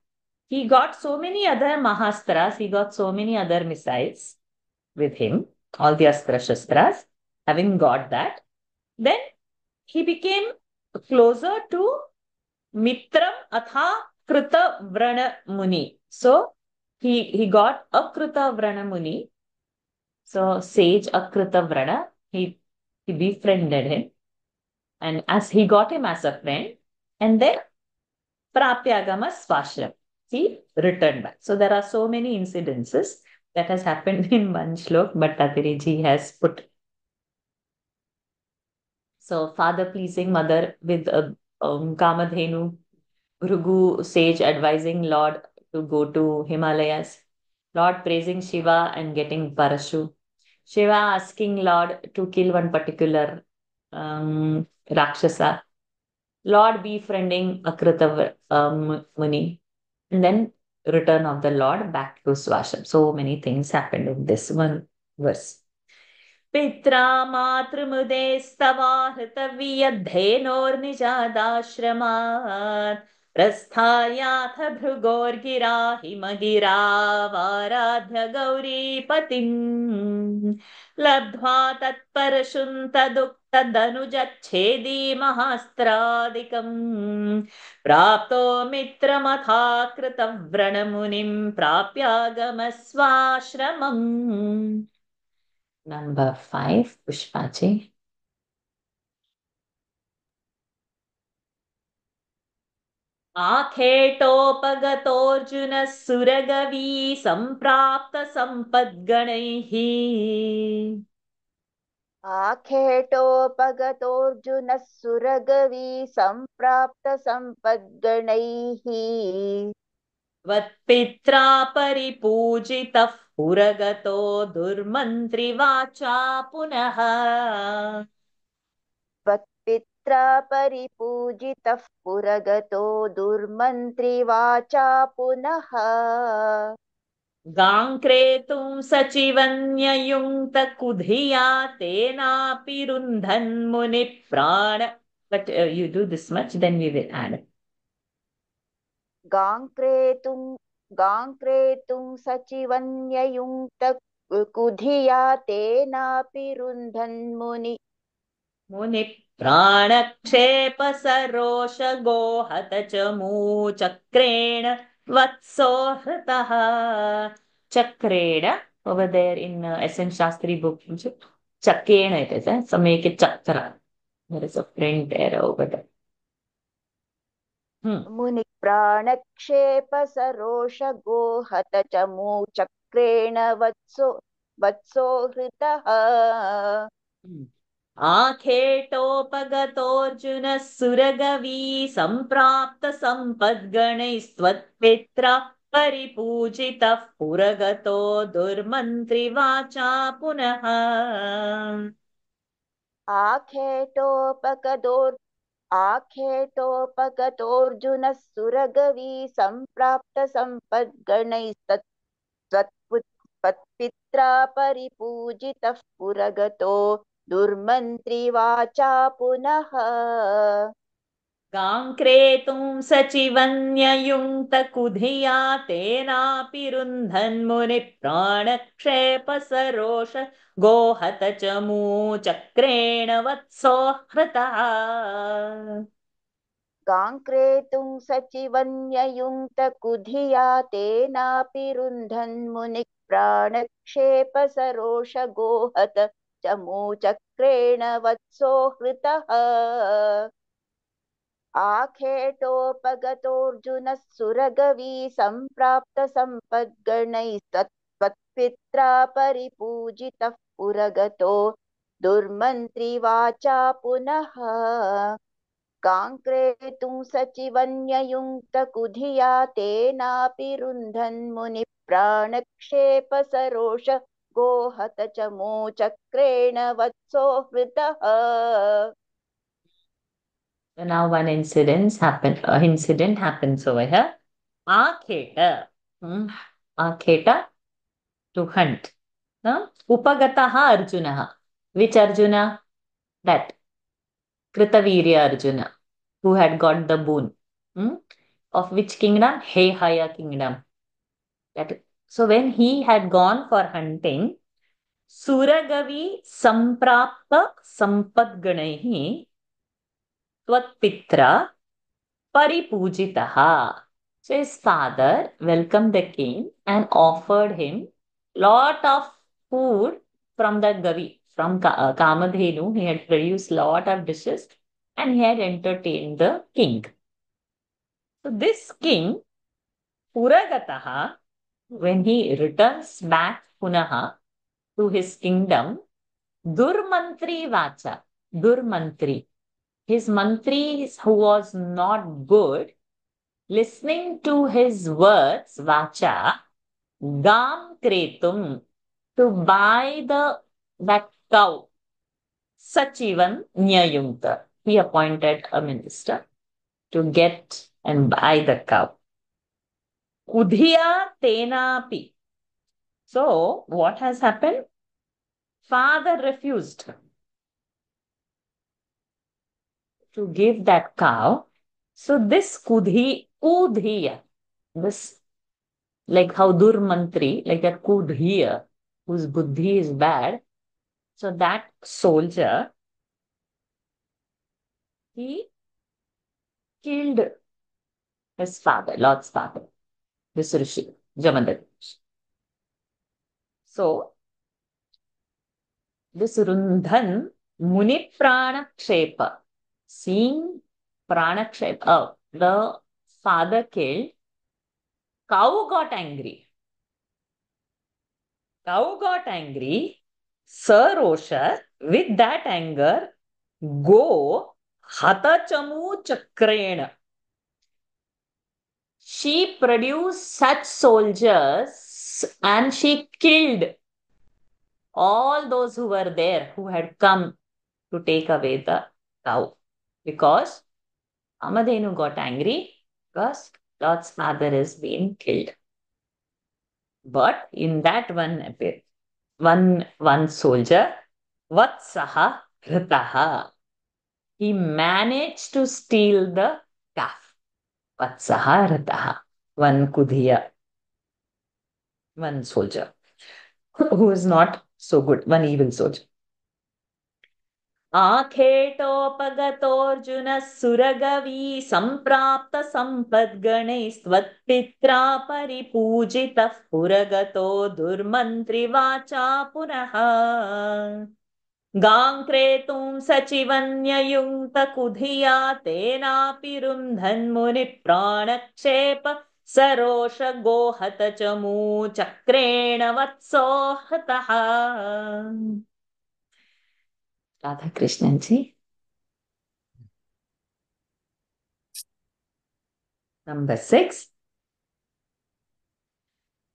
[SPEAKER 1] He got so many other Mahastras, he got so many other missiles with him, all the Astra Shastras. Having got that, then he became closer to Mitram Atha Krita Vrana Muni. So he got Akrita Vrana Muni. So sage Akrita Vrana, he befriended him. And as he got him as a friend, and then Prapyagama Swashram, he returned back. So there are so many incidences that has happened in one shlok, but Tatiri has put. So father pleasing mother with Kamadhenu, Bhrigu sage advising Lord to go to Himalayas, Lord praising Shiva and getting Parashu, Shiva asking Lord to kill one particular Rakshasa, Lord befriending Akrita Muni, and then return of the Lord back to Swasham. So many things happened in this one verse. पित्रा मातृमुदेस्तवा हृतवियद्धेनोर्निजादाश्रमात् प्रस्थायाथ भृगोर्गिरा हिमगिरावाराध्य गौरीपतिम् लब्ध्वा तत्परशुं तदुक्तदनुजच्छेदी महास्त्रादिकम् प्राप्तो मित्रमथा कृतव्रणमुनिं प्राप्यागमस्वाश्रमम्. Number 5, Pushpaji. आखेटोपगतोऽर्जुनः सुरगवी सम्प्राप्त सम्पद्गणैः
[SPEAKER 5] आखेटोपगतोऽर्जुनः सुरगवी सम्प्राप्त सम्पद्गणैः
[SPEAKER 1] त्वत्पित्रा परिपूजितः पुरगतो दुर्मन्त्रिवाचा पुनः
[SPEAKER 5] त्वत्पित्रा परिपूजितः पुरगतो दुर्मन्त्रिवाचा पुनः
[SPEAKER 1] गाङ्क्रेतुं सचिवन्ययुङ्क्तकुधिया तेनापि रुन्धन्मुनिप्राण. But you do this much, then we will add.
[SPEAKER 5] गाङ्क्रेतुं सचिवन्ययुङ्क्तकुधिया तेनापि रुन्धन्मुनि
[SPEAKER 1] मुनिप्राणक्षेप सरोषगोहत च मूचक्रेण वत्सो हृतः. Chakreण, over there in SN Shastri book, Chakena it is, so make it Chakra. There is a print there over there.
[SPEAKER 5] मुनिप्राणक्षेप सरोषगोहत च मूचक्रेण वत्सो हृतः
[SPEAKER 1] आखेटोपगतोऽर्जुनः सुरगवी सम्प्राप्त सम्पद्गणैस्त्वत्पित्रा परिपूजितः पुरगतो दुर्मन्त्रिवाचा पुनः.
[SPEAKER 5] आखेटोपगतोऽर्जुनः सुरगवी सम्प्राप्त सम्पद्गणैस्त्वत्पित्रा परिपूजितः पुरगतो दुर्मन्त्रिवाचा पुनः.
[SPEAKER 1] गाङ्क्रेतुं सचिवन्ययुङ्क्तकुधिया तेनापि रुन्धन्मुनिप्राणक्षेप सरोष गोहत च मूचक्रेण वत्सो हृतः.
[SPEAKER 5] गाङ्क्रेतुं सचिवन्ययुङ्क्तकुधिया तेनापि रुन्धन्मुनिप्राणक्षेप सरोष गोहत च मूचक्रेण वत्सो हृतः. आखेटोपगतोऽर्जुनः सुरगवी सम्प्राप्त सम्पद्गणैस्त्वत्पित्रा परिपूजितः पुरगतो दुर्मन्त्रिवाचा पुनः. गाङ्क्रेतुं सचिवन्ययुङ्क्तकुधिया तेनापि रुन्धन्मुनिप्राणक्षेप प्राणक्षेप सरोष गोहत च मूचक्रेण वत्सो हृतः.
[SPEAKER 1] So now one incident happens over here. Akheta, Akheta to hunt. Upagataha Arjunaha. Which Arjuna? That Kritavirya Arjuna, who had got the boon. Of which kingdom? Hehaya kingdom. So when he had gone for hunting, Suragavi Samprapta Sampadganaihi Twatpitra Paripujitaha. So his father welcomed the king and offered him lot of food from the Gavi, from Kamadhenu. He had produced lot of dishes and he had entertained the king. So this king, Puragataha, when he returns back Punaha to his kingdom, Durmantri Vacha, Durmantri, his mantri who was not good, listening to his words, Vacha, Gam Kretum, to buy that cow, Sachivan Nyayunta. He appointed a minister to get and buy the cow. Udhiya Tenapi. So, what has happened? Father refused to give that cow. So, this Udhiya, this like how Durmantri, like that Kudhiya, whose buddhi is bad. So, that soldier, he killed his father, Lord's father, this Rishi, Jamadagni. So, this Rundhan Muni Pranakshepa, seeing Pranakshepa, the father killed, cow got angry. Cow got angry. Sir Rosha, with that anger, go Hatachamu Chakrena. She produced such soldiers and she killed all those who were there who had come to take away the cow. Because Kamadhenu got angry because Lord's father is being killed. But in that one soldier, Vatsaha Rataha, he managed to steal the calf. Vatsaha Rataha, one Kudhiya, one soldier who is not so good, one evil soldier. आखेटोपगतोऽर्जुनः सुरगवी सम्प्राप्त सम्पद्गणैस्त्वत्पित्रा परिपूजितः पुरगतो दुर्मन्त्रिवाचा पुनः गाङ्क्रेतुं सचिवन्ययुङ्क्तकुधिया तेनापि रुन्धन्मुनिप्राणक्षेप सरोषगोहत च मूचक्रेण वत्सो हतः. Radha Krishnan ji. Number 6.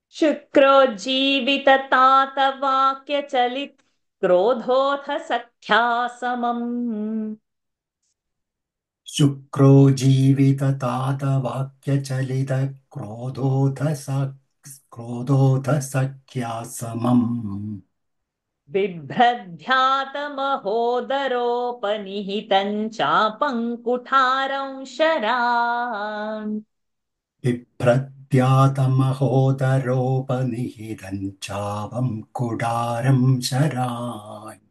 [SPEAKER 1] Shukro Jivita Tata Vakya Chalit Krodhotha Sakhya Samam.
[SPEAKER 6] Shukro Jivita Tata Vakya Chalita Krodhotha Sakhya Samam.
[SPEAKER 1] बिभ्रध्यातमहोदरोपनिहितं चापङ्कुठारं शरान्.
[SPEAKER 6] बिभ्रद्यातमहोदरोपनिहितं चापं कुठारं शरान्.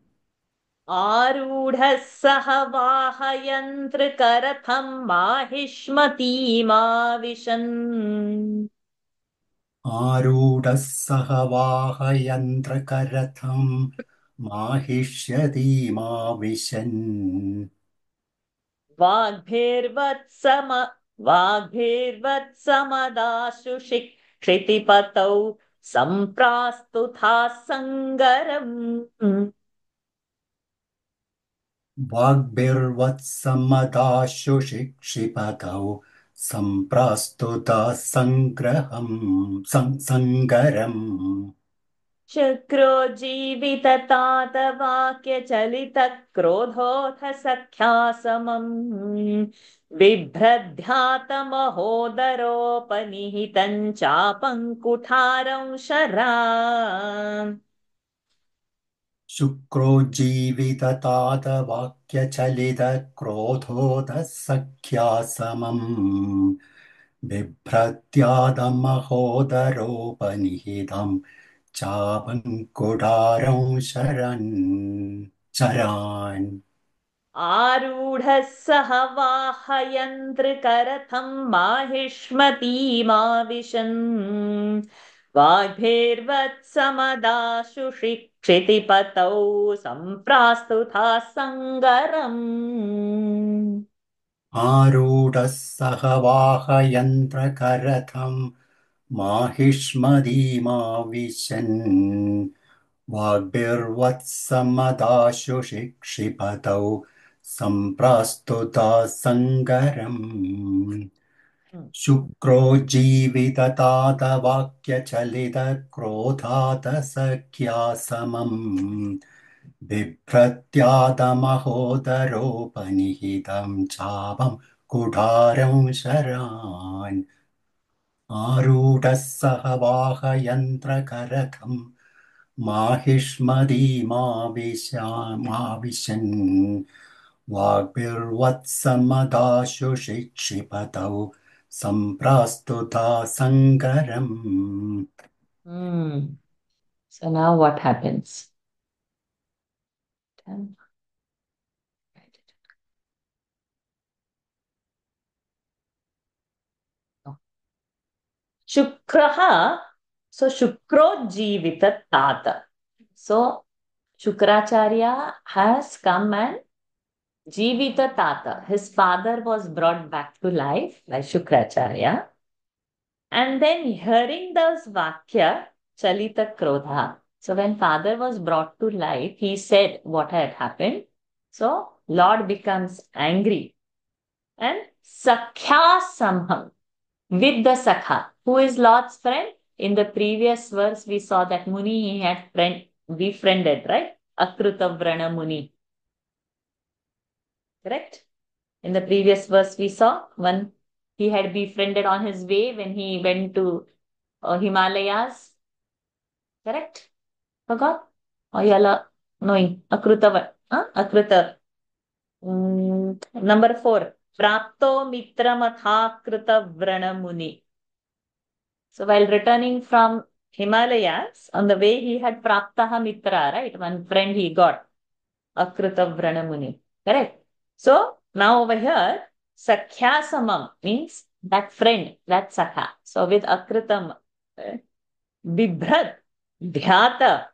[SPEAKER 1] आरूढः सह वाहयन्त्रकरथं माहिष्मतीमाविशन्.
[SPEAKER 6] आरूढः सह वाहयन्त्रकरथं माहिष्यतीमाविशन्.
[SPEAKER 1] वाग्भिर्वत्समदाशु क्षितिपतौ सम्प्रास्तुथा सङ्गरम्.
[SPEAKER 6] वाग्भिर्वत्समदाशु क्षितिपतौ सम्प्रास्तुतः सङ्गरम्
[SPEAKER 1] शुक्रो जीविततात वाक्यचलितक्रोधोऽथ सख्या समम् बिभ्रद्ध्यातमहोदरोपनिहितं चापं कुठारं शराम्
[SPEAKER 6] शुक्रोज्जीविततातवाक्यचलितक्रोधोदः सख्या समम् बिभ्रत्यादमहोदरोपनिहितं चापङ्कुडारं शरान्
[SPEAKER 1] आरूढः सह वाहयन्त्रकरथं माहिष्मतीमाविशन् वाग्भैर्वत्समदाशु क्षितिपतौ सम्प्रास्तुता सङ्गरम्
[SPEAKER 6] आरूढः सह वाहयन्त्रकरथं माहिष्मदीमाविशन् वाग्भिर्वत्समदाशु शिक्षिपतौ सम्प्रास्तुता सङ्गरम् शुक्रोज्जीविततातवाक्यचलितक्रोधात् सख्या समम् बिभ्रत्यादमहोदरोपनिहितं चापं कुठारं शरान् आरूढः सह वाहयन्त्रकरथं माहिष्मदीमाविशन् वाग्भिर्वत्समदाशु शिक्षिपतौ सम्प्रास्तुता सङ्गरम्
[SPEAKER 1] So now what happens? Shukraha, so Shukrojivitat Tata. So Shukracharya has come and Jivita Tata. His father was brought back to life by Shukracharya. And then hearing those Vakya, Chalita Krodha. So when father was brought to life, he said what had happened. So Lord becomes angry. And Sakhya Samham, with the Sakha. Who is Lord's friend? In the previous verse, we saw that Muni he had befriended, right? Akruta Vrana Muni. Correct? In the previous verse, we saw one he had befriended on his way when he went to Himalayas. Correct? Forgot? Or yala knowing Akruta. Akruta. Number 4. Prapto Mitramatha Kruta Vrana Muni. So while returning from Himalayas, on the way he had Praptaha Mitra, right? One friend he got, Akruta Vrana Muni. Correct? So now over here, Sakhya Samam means that friend, that Sakha. So with Akrutam, Bibhrad, Dhyata,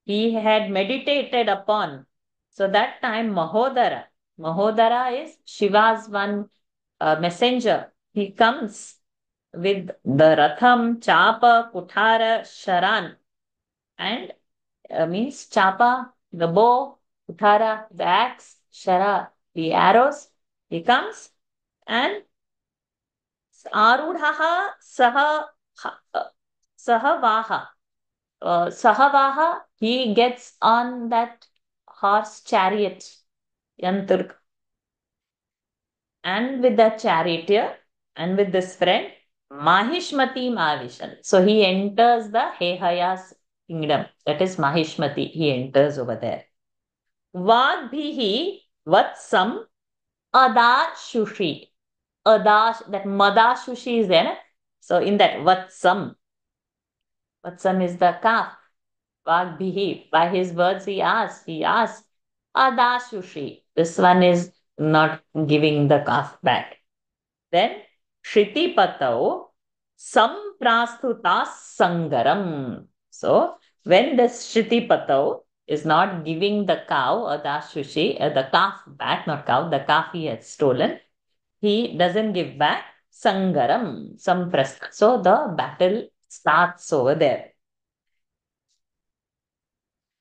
[SPEAKER 1] he had meditated upon. So that time Mahodara. Mahodara is Shiva's one messenger. He comes with the Ratham, Chapa, Kuthara, Sharan. And means Chapa, the bow, Kuthara, the axe, Shara, the arrows. He comes and Arudhaha Sahavaha. Sahavaha, he gets on that horse chariot, Yanturk. And with the charioteer and with this friend, Mahishmati Mavishan. So he enters the Hehaya's kingdom. That is Mahishmati. He enters over there. Vagbhihi Vatsam Adashushi. That Madashushi is there. So in that Vatsam is the calf. Vagbhihi. By his words he asked. Adashushi. This one is not giving the calf back. Then Shritipatau Samprastuta Sangaram. So when this Shritipatau is not giving the cow or the Ashushi, the calf back, not cow, the calf he had stolen, he doesn't give back Sangaram, Samprastha. So the battle starts over there.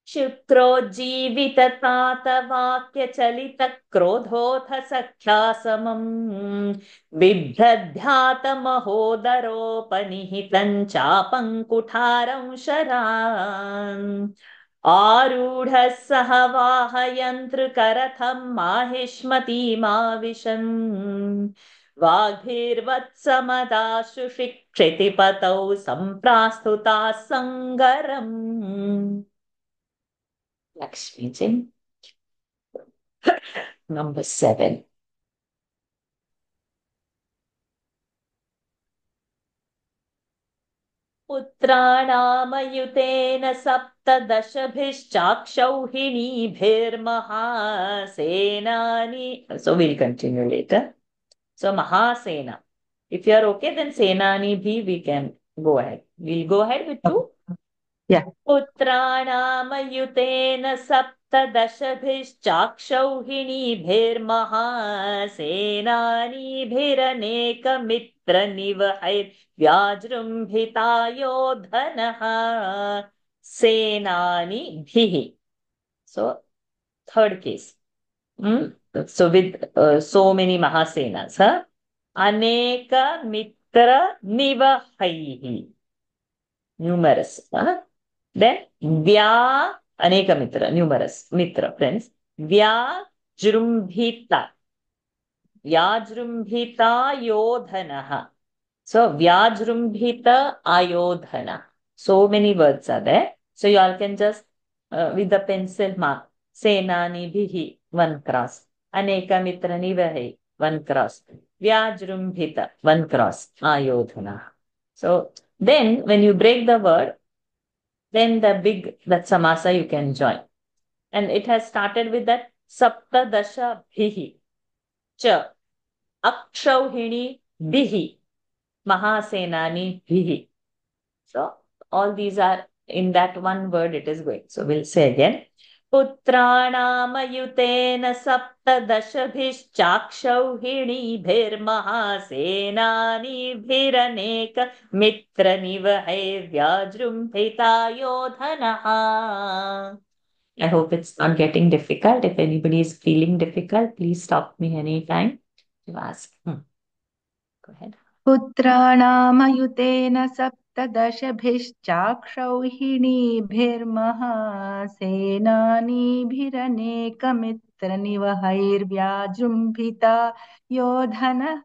[SPEAKER 1] शुक्रोज्जीविततातवाक्यचलितक्रोधोऽथ सख्यासमम् बिभ्रद्ध्यातमहोदरोपनिहितं चापङ्कुठारं शरान् आरूढः सह वाहयन्त्रिकरथं माहिष्मतीमाविशन् वाग्भिर्वत्समदाशुषिक्षितिपतौ सम्प्रास्तुताः सङ्गरम् Lakshmi ji. Number 7. पुत्राणामयुतेन सप्तदशभिश्चाक्षौहिणीभिर्महासेनानि. So we'll continue later. So Mahasena. If you are okay, then Senani bhi we can go ahead. We'll go ahead with 2.
[SPEAKER 2] Yeah.
[SPEAKER 1] पुत्राणामयुतेन सप्तदशभिश्चाक्षौहिणीभिर्महासेनानीभिरनेकमित्रनिवहैर्व्याजृम्भितायो धनः सेनानिभिः. So third case. So with so many Mahasenas. Aneka mitra nivahaihi. Numerous. Then Vya Aneka Mitra, numerous Mitra, friends. Vyajrumbhita. Vyajrumbhita Yodhanaha. So Vyajrumbhita Ayodhana. So many words are there. So you all can just with the pencil mark. Senani Bhihi, 1 cross. Aneka Mitra Nivahi, 1 cross. Vyajrumbhita, 1 cross. Ayodhana. So then when you break the word, then that samasa you can join. And it has started with that saptadasha bhihi. Cha akshauhini bihi. Mahasenani bihi. So all these are in that one word it is going. So we'll say again. पुत्राणामयुतेन सप्तदशभिश्चाक्षौहिणीभिर्महासेनानीभिरनेकमित्रनिवहैर्व्याजृम्भितायो धनः. I hope it's not getting difficult. If anybody is feeling difficult, please stop me anytime to ask. Go ahead.
[SPEAKER 2] पुत्राणामयुतेन सप्तदशभिश्चाक्षौहिणीभिर्महासेनानीभिरनेकमित्रनिवहैर्व्याजृम्भिता यो धनः.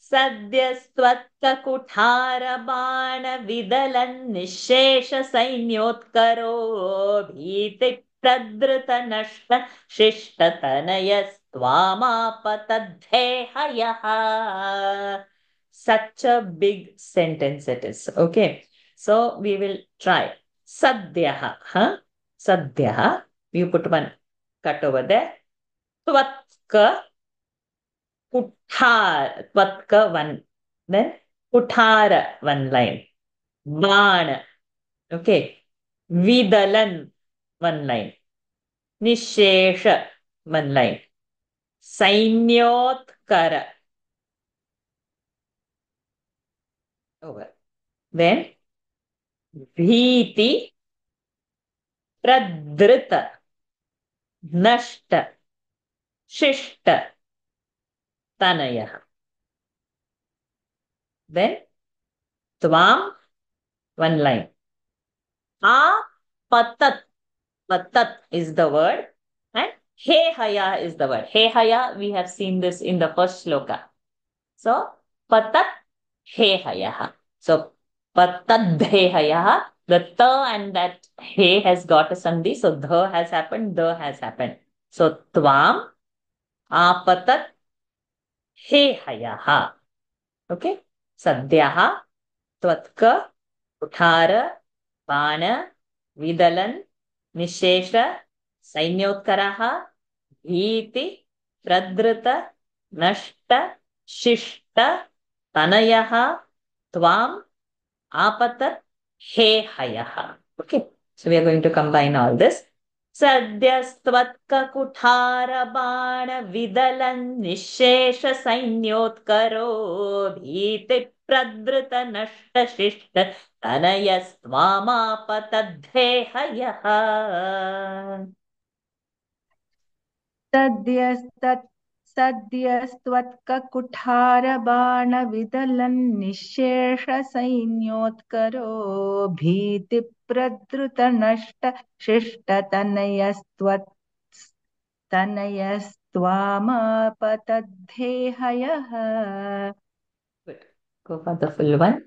[SPEAKER 1] सद्यस्त्वत्ककुठारबाणविदलन्निःशेषसैन्योत्करो भीतिप्रदृतनष्ट शिष्टतनयस्त्वामापतद्धेहयः. Such a big sentence it is. Okay. So we will try. Sadhyaha. Sadhyaha. You put one cut over there. Tvatka. Kuthar. Tvatka one. Then Kuthara one line. Bana. Okay. Vidalan one line. Nishesha one line. Sainyotkara. Over. Then Bhiti Pradrita Nashta Shishta Tanaya. Then Tvam one line. Patat. Patat is the word. And He Haya is the word. He Haya, we have seen this in the first shloka. So Patat He Haya. So Patad He Haya. The ta and that he has got a sandhi. So the has happened, the has happened. So Tvam Apatat He Haya. Okay. Sadhyaha Tvatka Kuthara Bana Vidalan Nishesha Sainyotkaraha Bhiti Pradrita Nashta Shishta Tanayaha Tvam Apatat He Hayaha. Okay. So we are going to combine all this. सद्यस्त्वत्ककुठारबाणविदलन् निःशेषसैन्योत्करो भीतिप्रदृतनष्टशिष्ट तनयस्त्वामापतद्धेहयः।
[SPEAKER 2] सद्यस्तत्ककुठारबाणविदलन्निःशेषसैन्योत्करो भीतिप्रदृतनष्टशिष्टतनयस्त्वामापतद्धेहयः।
[SPEAKER 1] Good. Go for the full one.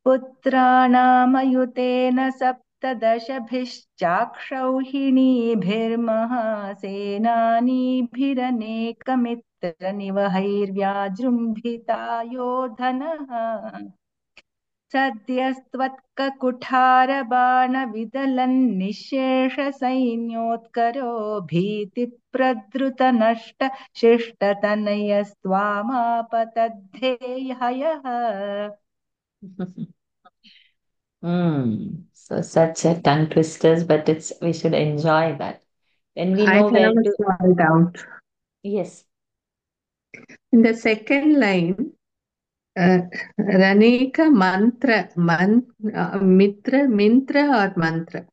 [SPEAKER 2] पुत्राणामयुतेन सप्तदशभिश्चाक्षौहिणीभिर्महासेनानीभिरनेकमित्रनिवहैर्व्याजृम्भिता योधनः। सद्यस्त्वत्ककुठारबाणविदलन्निःशेषसैन्योत्करो भीतिप्रदृतनष्टशिष्टतनयस्त्वामापतद्धेहयः।
[SPEAKER 1] So such a tongue twisters, but we should enjoy that. When we
[SPEAKER 7] I
[SPEAKER 1] know where
[SPEAKER 7] have a
[SPEAKER 1] to,
[SPEAKER 7] small doubt.
[SPEAKER 1] yes,
[SPEAKER 7] In the second line, Ranika mantra, mitra, mintra or mantra?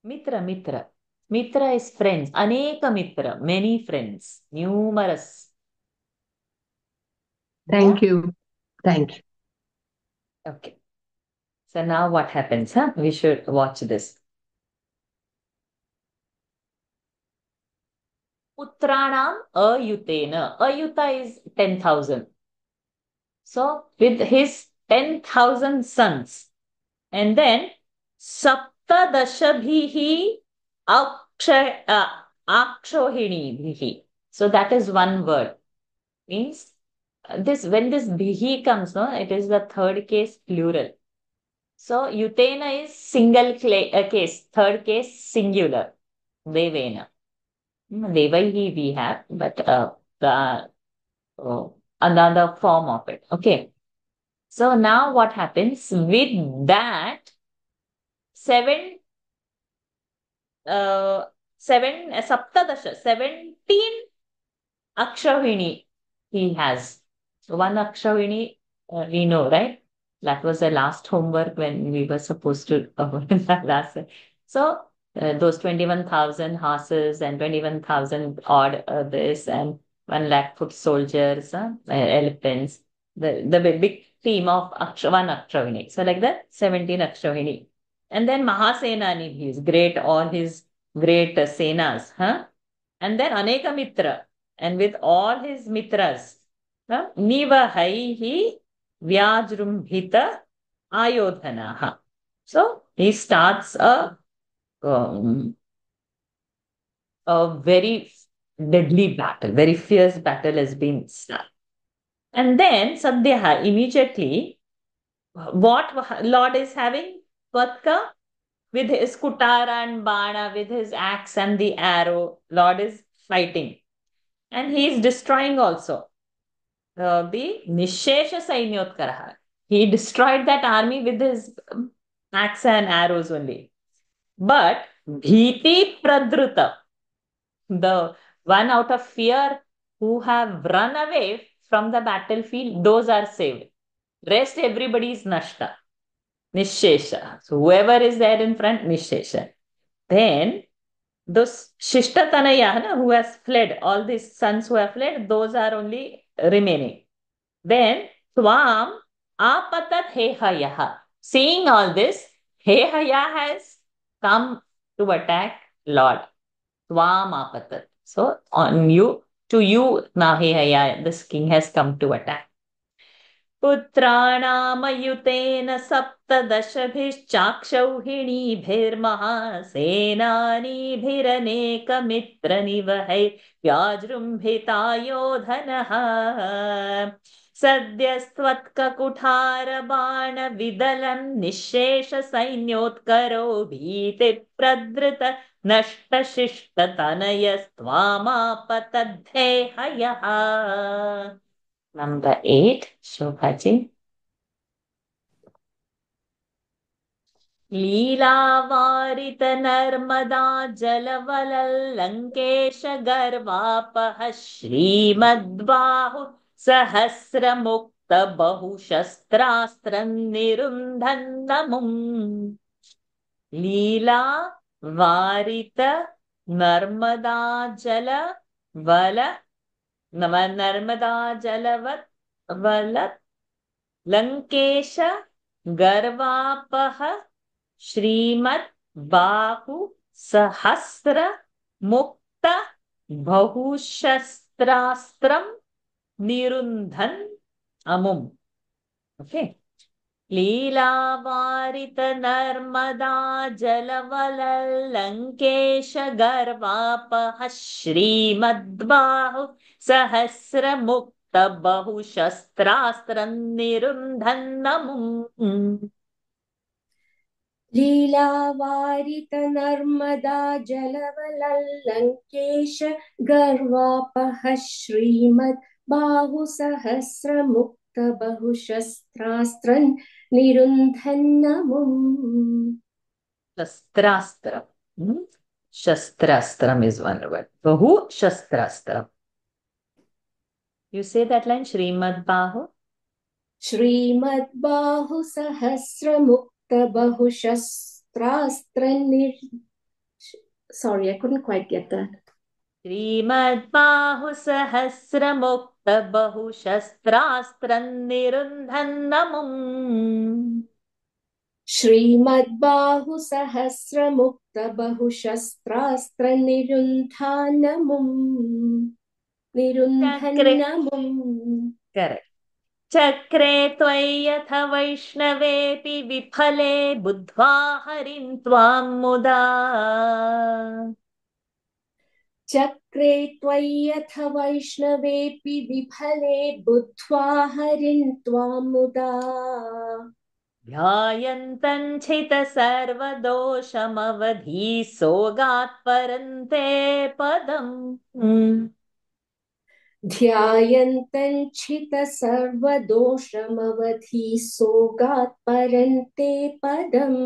[SPEAKER 1] Mitra, Mitra. Mitra is friends. Aneka Mitra, many friends, numerous.
[SPEAKER 7] Thank you. Thank you.
[SPEAKER 1] Okay. So now what happens, huh? We should watch this. Putranam ayutena. Ayuta is 10,000. So with his 10,000 sons, and then saptadashabhihi akshohinibhihi. So that is one word. Means this when this bihi comes, no, it is the third case plural. So utena is single case, third case singular. Devena. Devaihi we have, but another form of it. Okay. So now what happens with that 17 Saptadasha, 17 Akshavini he has. So one Akshavini we know, right? That was the last homework when we were supposed to last. So those 21,000 horses and 21,000 odd this and 1 lakh foot soldiers, elephants, the big team of one Akshavini. So like that, 17 Akshavini. And then Mahasenani, he is great, all his great senas. Huh? And then Aneka Mitra. And with all his mitras, Nivahaihi Vyajrumbhita Ayodhanaha. So he starts a very deadly battle, very fierce battle has been started. And then Sadhyaha, immediately, what Lord is having? Vatka with his kutara and bana, with his axe and the arrow, Lord is fighting. And he is destroying also the Nishesha Sainyotkaraha. He destroyed that army with his axe and arrows only. But Bhiti Pradruta, the one out of fear who have run away from the battlefield, those are saved. Rest everybody is Nashta. Nishesha. So whoever is there in front, Nishesha. Then those Shishtatanaya who has fled, all these sons who have fled, those are only remaining. Then Swam Apatat Hehayaha. Seeing all this, Hehaya has come to attack Lord. Swam Apatat. So on you, to you now Hehaya, this king has come to attack. पुत्राणामयुतेन सप्तदशभिश्चाक्षौहिणीभिर्महासेनानीभिरनेकमित्रनिवहैर्व्याजृम्भिता योधनः सद्यस्त्वत्ककुठारबाणविदलन् निःशेषसैन्योत्करो भीतिप्रदृत नष्टशिष्टतनयस्त्वामापतद्धेहयः. Number 8, Shobhaji. लीलावारित Narmada जलवलल्लङ्केश गर्वापः श्रीमद्बाहु सहस्रमुक्त बहुशस्त्रास्त्रनिरुन्धन्नमुम् लीला वारित नर्मदा जल वल नर्मदा जलवत् वल लंकेश गर्वापह श्रीमद् बाहु सहस्र मुक्त बहुशस्त्रास्त्रम निरुन्धन अमुम. Okay. लीलावारित नर्मदा जलवलल्लङ्केश गर्वापः श्रीमद्बाहु सहस्रमुक्त बहुशस्त्रास्त्रनिरुन्धन्नमुम्
[SPEAKER 8] लीलावारित नर्मदा जलवलल्लङ्केश गर्वापः श्रीमद् बाहुसहस्रमुक्त बहुशस्त्रास्त्रं निरुन्धन्नमुम्.
[SPEAKER 1] शस्त्रास्त्रम. Shastrastram is one word. Bahu shastrastram. You say that line, Srimad Bahu.
[SPEAKER 8] श्रीमद् बाहुसहस्रमुक्त बहुशस्त्रास्त्रं. Sorry, I couldn't quite get that.
[SPEAKER 1] Srimad Bahu Sahasramukta Bahushastras Nirundhanamum.
[SPEAKER 8] श्रीमद् बाहुसहस्रमुक्त बहुशस्त्रास्त्रं निरुन्धन्नमुम्.
[SPEAKER 1] Correct. चक्रे त्वय्यथ वैष्णवेऽपि विफले बुद्ध्वा हरिं त्वां मुदा.
[SPEAKER 8] चक्रे त्वय्यथ वैष्णवेऽपि विफले बुद्ध्वा हरिं त्वां मुदा.
[SPEAKER 1] ध्यायन्तं छित सर्वदोषमवधी सोगात् परन्ते पदम्.
[SPEAKER 8] ध्यायन्तं छित सर्वदोषमवधी सोगात् परन्ते पदम्.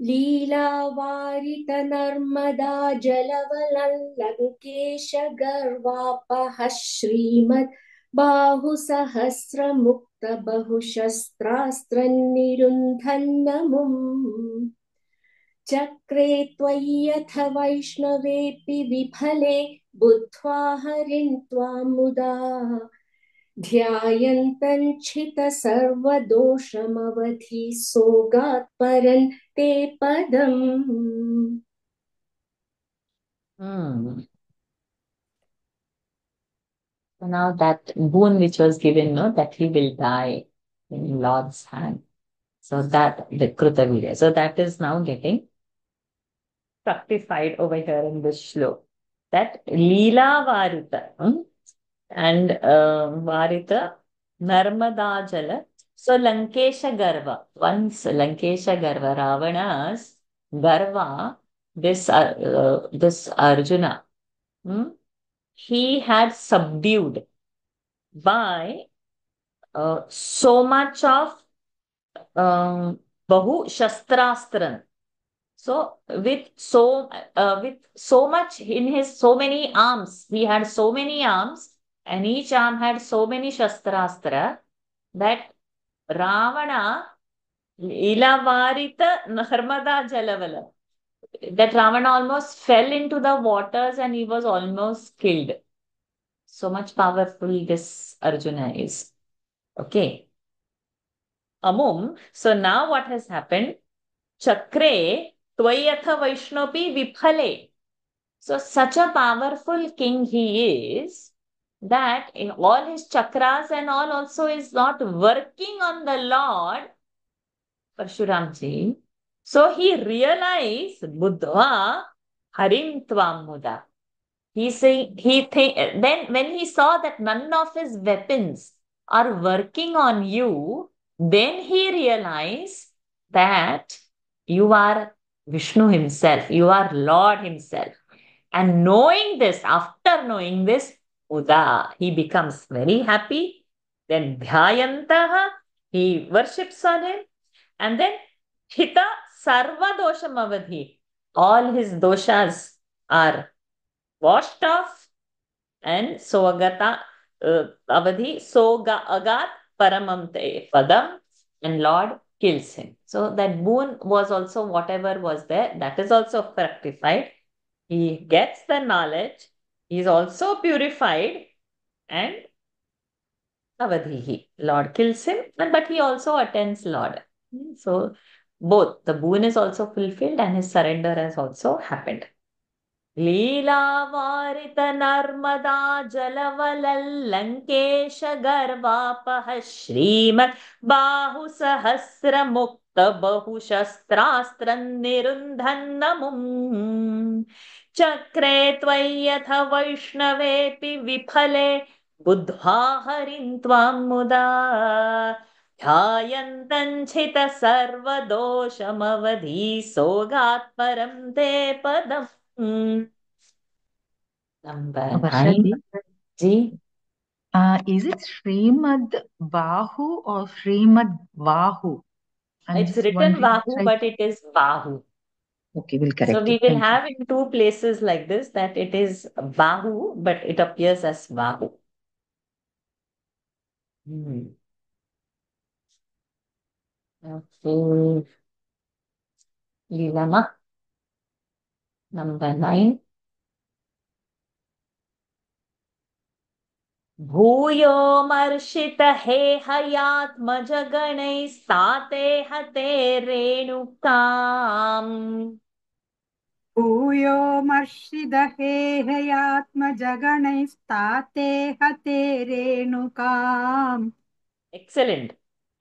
[SPEAKER 8] लीलावारित नर्मदा जलवलल्लङ्केश गर्वापः श्रीमद् बाहुसहस्रमुक्त बहुशस्त्रास्त्रं निरुन्धन्नमुम्. चक्रे त्वय्यथ वैष्णवेऽपि विफले बुद्ध्वा हरिं त्वां मुदा. ध्यायन्तं छित सर्वदोषमवधी सोगात् परन्ते पदम्.
[SPEAKER 1] So now that boon which was given, no, that he will die in Lord's hand. So that the Krutavirya. So that is now getting fructified over here in this shlok. That Leela Varita and Varita Narmada Jala. So Lankesha Garva. Once Lankesha Garva, Ravana's Garva, this Arjuna, he had subdued by so much of Bahu Shastrastran. So with so much in his so many arms, he had so many arms, and each arm had so many Shastrastra that Ravana Ilavarita Narmada Jalavala. That Ravana almost fell into the waters and he was almost killed. So much powerful this Arjuna is. Okay. Amum. So now what has happened? Chakre Tvayatha Vaishnopi Viphale. So such a powerful king he is that in all his chakras and all also is not working on the Lord Parshuramji. So he realized Buddha Harim Tvam Muda. Then when he saw that none of his weapons are working on you, then he realized that you are Vishnu himself, you are Lord himself. And knowing this, after knowing this, Uda, he becomes very happy. Then Dhyayantaha, he worships on him. And then Hita Sarva Dosham Avadhi. All his doshas are washed off, and Sogata Avadhi Soga Agat Paramamte Padam, and Lord kills him. So that boon was also whatever was there, that is also fructified. He gets the knowledge, he is also purified, and Avadhihi. Lord kills him, but he also attends Lord. So both the boon is also fulfilled and his surrender has also happened. लीलावारित Narmada जलवलल्लङ्केश गर्वापः श्रीमत् बाहुसहस्र मुक्त बहुशस्त्रास्त्रन्निरुन्धन्नमुम् चक्रे त्वय्यथ वैष्णवेऽपि विफले बुद्ध्वा हरिं त्वां मुदा ध्यायन्तञ्छित सर्वदोषमवधि सोगात् परं ते पदम्. Number
[SPEAKER 2] Varsha
[SPEAKER 1] 9.
[SPEAKER 2] ji,
[SPEAKER 1] Ji.
[SPEAKER 2] is it Srimad Bahu or Srimad Vahu?
[SPEAKER 1] It's written Vahu, but it is Bahu.
[SPEAKER 2] Okay, we'll
[SPEAKER 1] So
[SPEAKER 2] correct
[SPEAKER 1] we
[SPEAKER 2] it.
[SPEAKER 1] will
[SPEAKER 2] Thank you.
[SPEAKER 1] have in two places like this that it is Bahu, but it appears as Vahu. Okay. Leelama. Number 9. भूयो मर्षित हे हयात्मजगणैस्ताते हते रेणुकाम्
[SPEAKER 9] भूयो मर्षिदहेहयात्मजगणैस्ताते हते रेणुकाम्.
[SPEAKER 1] Excellent.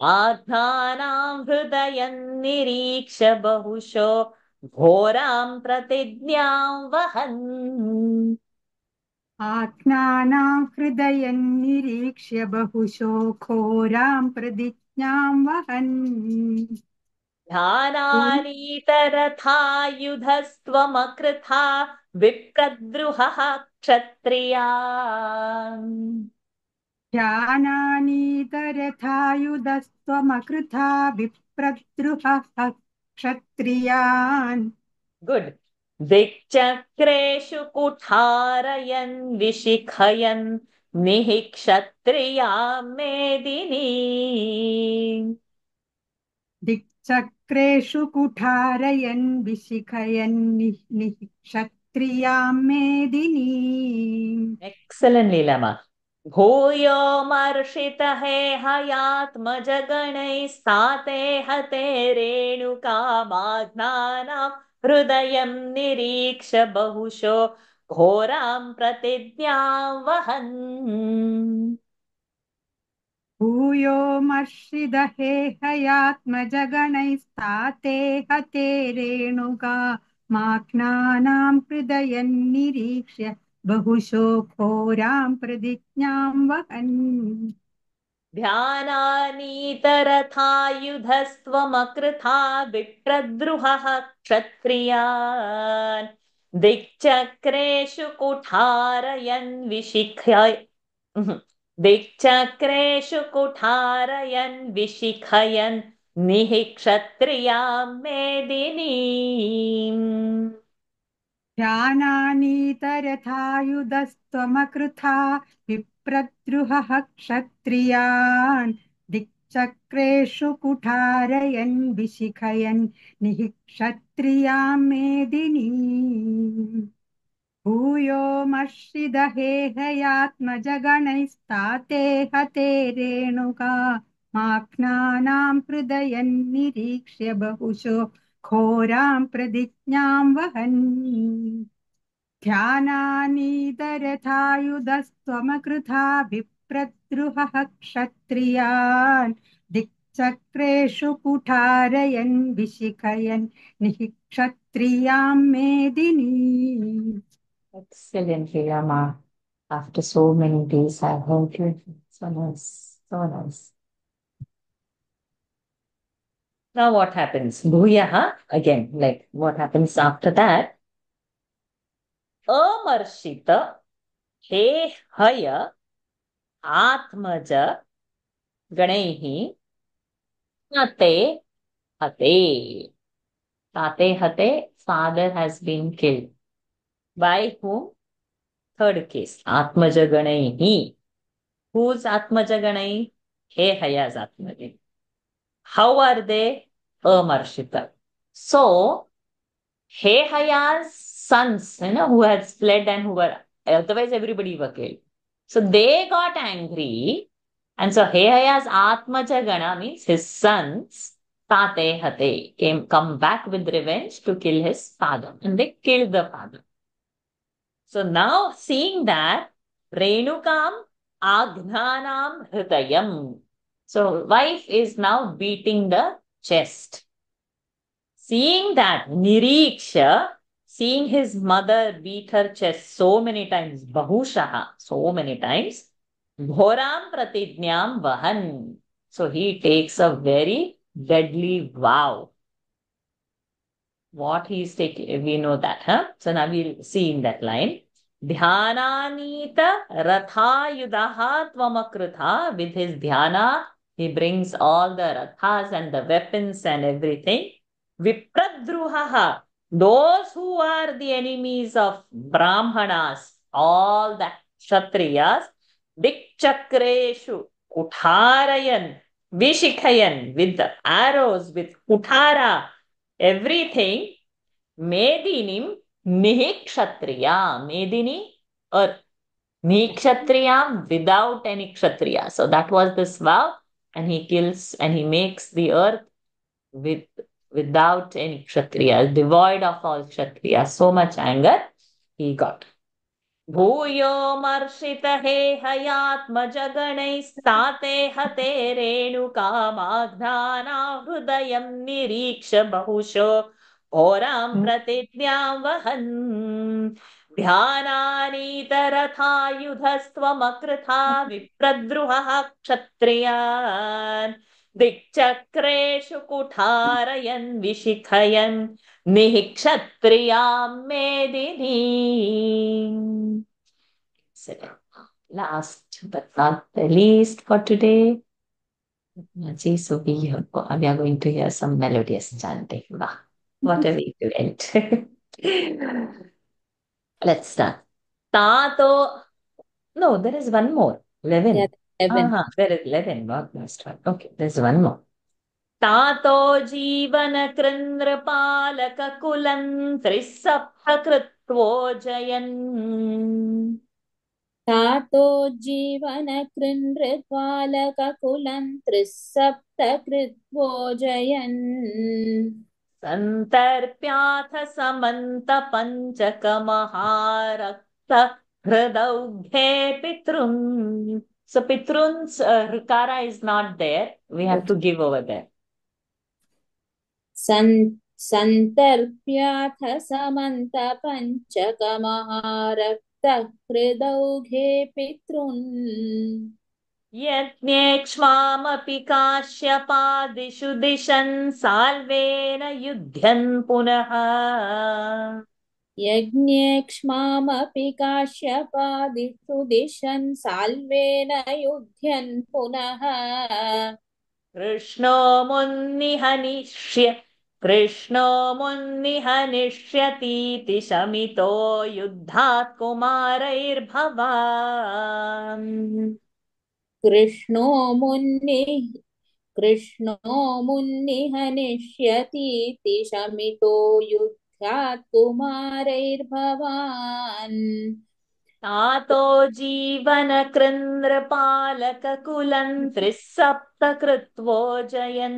[SPEAKER 1] आघ्नानां हृदयं निरीक्ष्य बहुशो घोरां प्रतिज्ञां वहन्
[SPEAKER 9] आख्नानां हृदयं निरीक्ष्य बहुशो घोरां प्रतिज्ञां वहन्
[SPEAKER 1] ध्यानानीतरथायुधस्त्वमकृथा विप्रद्रुहः क्षत्रियान्
[SPEAKER 9] ध्यानानीतरथायुधस्त्वमकृथा विप्रद्रुहः क्षत्रियान्.
[SPEAKER 1] Good. दिक्चक्रेषु कुठारयन् विशिखयन् निःक्षत्रिया मेदिनी
[SPEAKER 9] दिक्चक्रेषु कुठारयन् विशिखयन् क्षत्रियां मेदिनी.
[SPEAKER 1] Excellent, Leelama. भूयो मर्षित हे हयात्मजगणैस्ताते हते रेणुकामाघ्नानां हृदयं निरीक्ष्य बहुशो घोरां प्रतिज्ञां वहन्
[SPEAKER 9] भूयो मर्षिदहे हयात्मजगणैस्ताते हते रेणुका माख्नानां हृदयं निरीक्ष्य बहुशो घोरां प्रतिज्ञां वहन्.
[SPEAKER 1] ध्यानानीतरथायुधस्त्वमकृथा विप्रद्रुहः क्षत्रियान् दिक्चक्रेषु कुठारयन् दिक्चक्रेषु कुठारयन् विशिखयन् निःक्षत्रियां मेदिनीम्
[SPEAKER 9] ध्यानानीतरथायुधस्त्वमकृथा विप्रद्रुहः क्षत्रियान् दिक्चक्रेषु कुठारयन् विशिखयन् निःक्षत्रियां मेदिनी. भूयो मर्षिदहे हयात्मजगणैस्ताते हते रेणुका माख्नानां हृदयं निरीक्ष्य बहुशो घोरां प्रतिज्ञां वहन्. ध्यानानीतरथायुधस्त्वमकृथा विप्रद्रुहः क्षत्रियान् दिक्चक्रेषु कुठारयन् विशिखयन् निःक्षत्रियां मेदिनी.
[SPEAKER 1] Excellent, Leelama. After so many days, I heard you. So nice. So nice. Now what happens? Bhuyaha, again, like what happens after that? Amarshita, he haya, atmaja, ganaihi, nate, hate. Tate hate, father has been killed. By whom? Third case. Atmaja Ganaihi. Who's Atmaja Ganai? He Haya's Atmaja. How are they? Amarshita. So, He Haya's sons, who had fled and who were, otherwise everybody were killed. So they got angry. And so He Haya's Atmaja Gana means his sons, Tate Hate, come back with revenge to kill his father. And they killed the father. So now seeing that, Renukam Agnanam Hridayam. So wife is now beating the chest. Seeing that, Niriksha, seeing his mother beat her chest so many times, Bahushaha, so many times, Ghoram Pratijñam Vahan. So he takes a very deadly vow. What he is taking, we know that, huh? So now we'll see in that line. Dhyananita Ratha Yudaha Tvamakrutha. With his dhyana, he brings all the rathas and the weapons and everything. Vipradruhaha. Those who are the enemies of Brahmanas, all the Kshatriyas, Dikchakreshu, Kutharayan, Vishikhayan, with the arrows, with Kuthara, everything, Medinim Nihikshatriya. Medini, earth. Nihikshatriya, without any Kshatriya. So that was this vow, and he kills and he makes the earth without any Kshatriya, devoid of all Kshatriya. So much anger he got. Bhuyo marshita he hayatmajaganai state hate renukamagdhana hrudayam niriksha bahusho oram pratijñam vahan ध्यानानीतरथायुधस्त्वमकृथा विप्रद्रुहः क्षत्रियान् दिक्चक्रेषु कुठारयन् विशिखयन् निःक्षत्रियां मेदिनीम्. Last but not the least for today, so we are going to hear some melodious chanting. What a way to end. Let's start. Tato. No, there is one more. 11.
[SPEAKER 4] Yeah, 11.
[SPEAKER 1] There is 11. Not last one. Okay, there's one more. Tato Jeevana Krindrapalaka Kulan Trisapha Kritvojayan.
[SPEAKER 4] Tato Jeevana Krindripalakakulan Trisaptakritvojayan.
[SPEAKER 1] Santarpyath Samanta Panchaka Maharakta Hridaughe Pitrun. So Pitrun's Rikara is not there. We have to give over there.
[SPEAKER 4] Santarpyath Samanta Panchaka Maharakta Hridaughe Pitrun.
[SPEAKER 1] Yajñekshmamapi Kashyapādishu dishan salvena yudhyan punaha.
[SPEAKER 4] Yajñekshmamapi Kashyapādishu dishan salvena yudhyan punaha.
[SPEAKER 1] Krishno munnihanishyati shamito yuddhat kumarair bhavan.
[SPEAKER 4] Krishno munnihanishyati shamito yudhyat kumarair bhavan.
[SPEAKER 1] Tato Jeevana Krindrapalaka Kulan Trisapta Kritvojayan.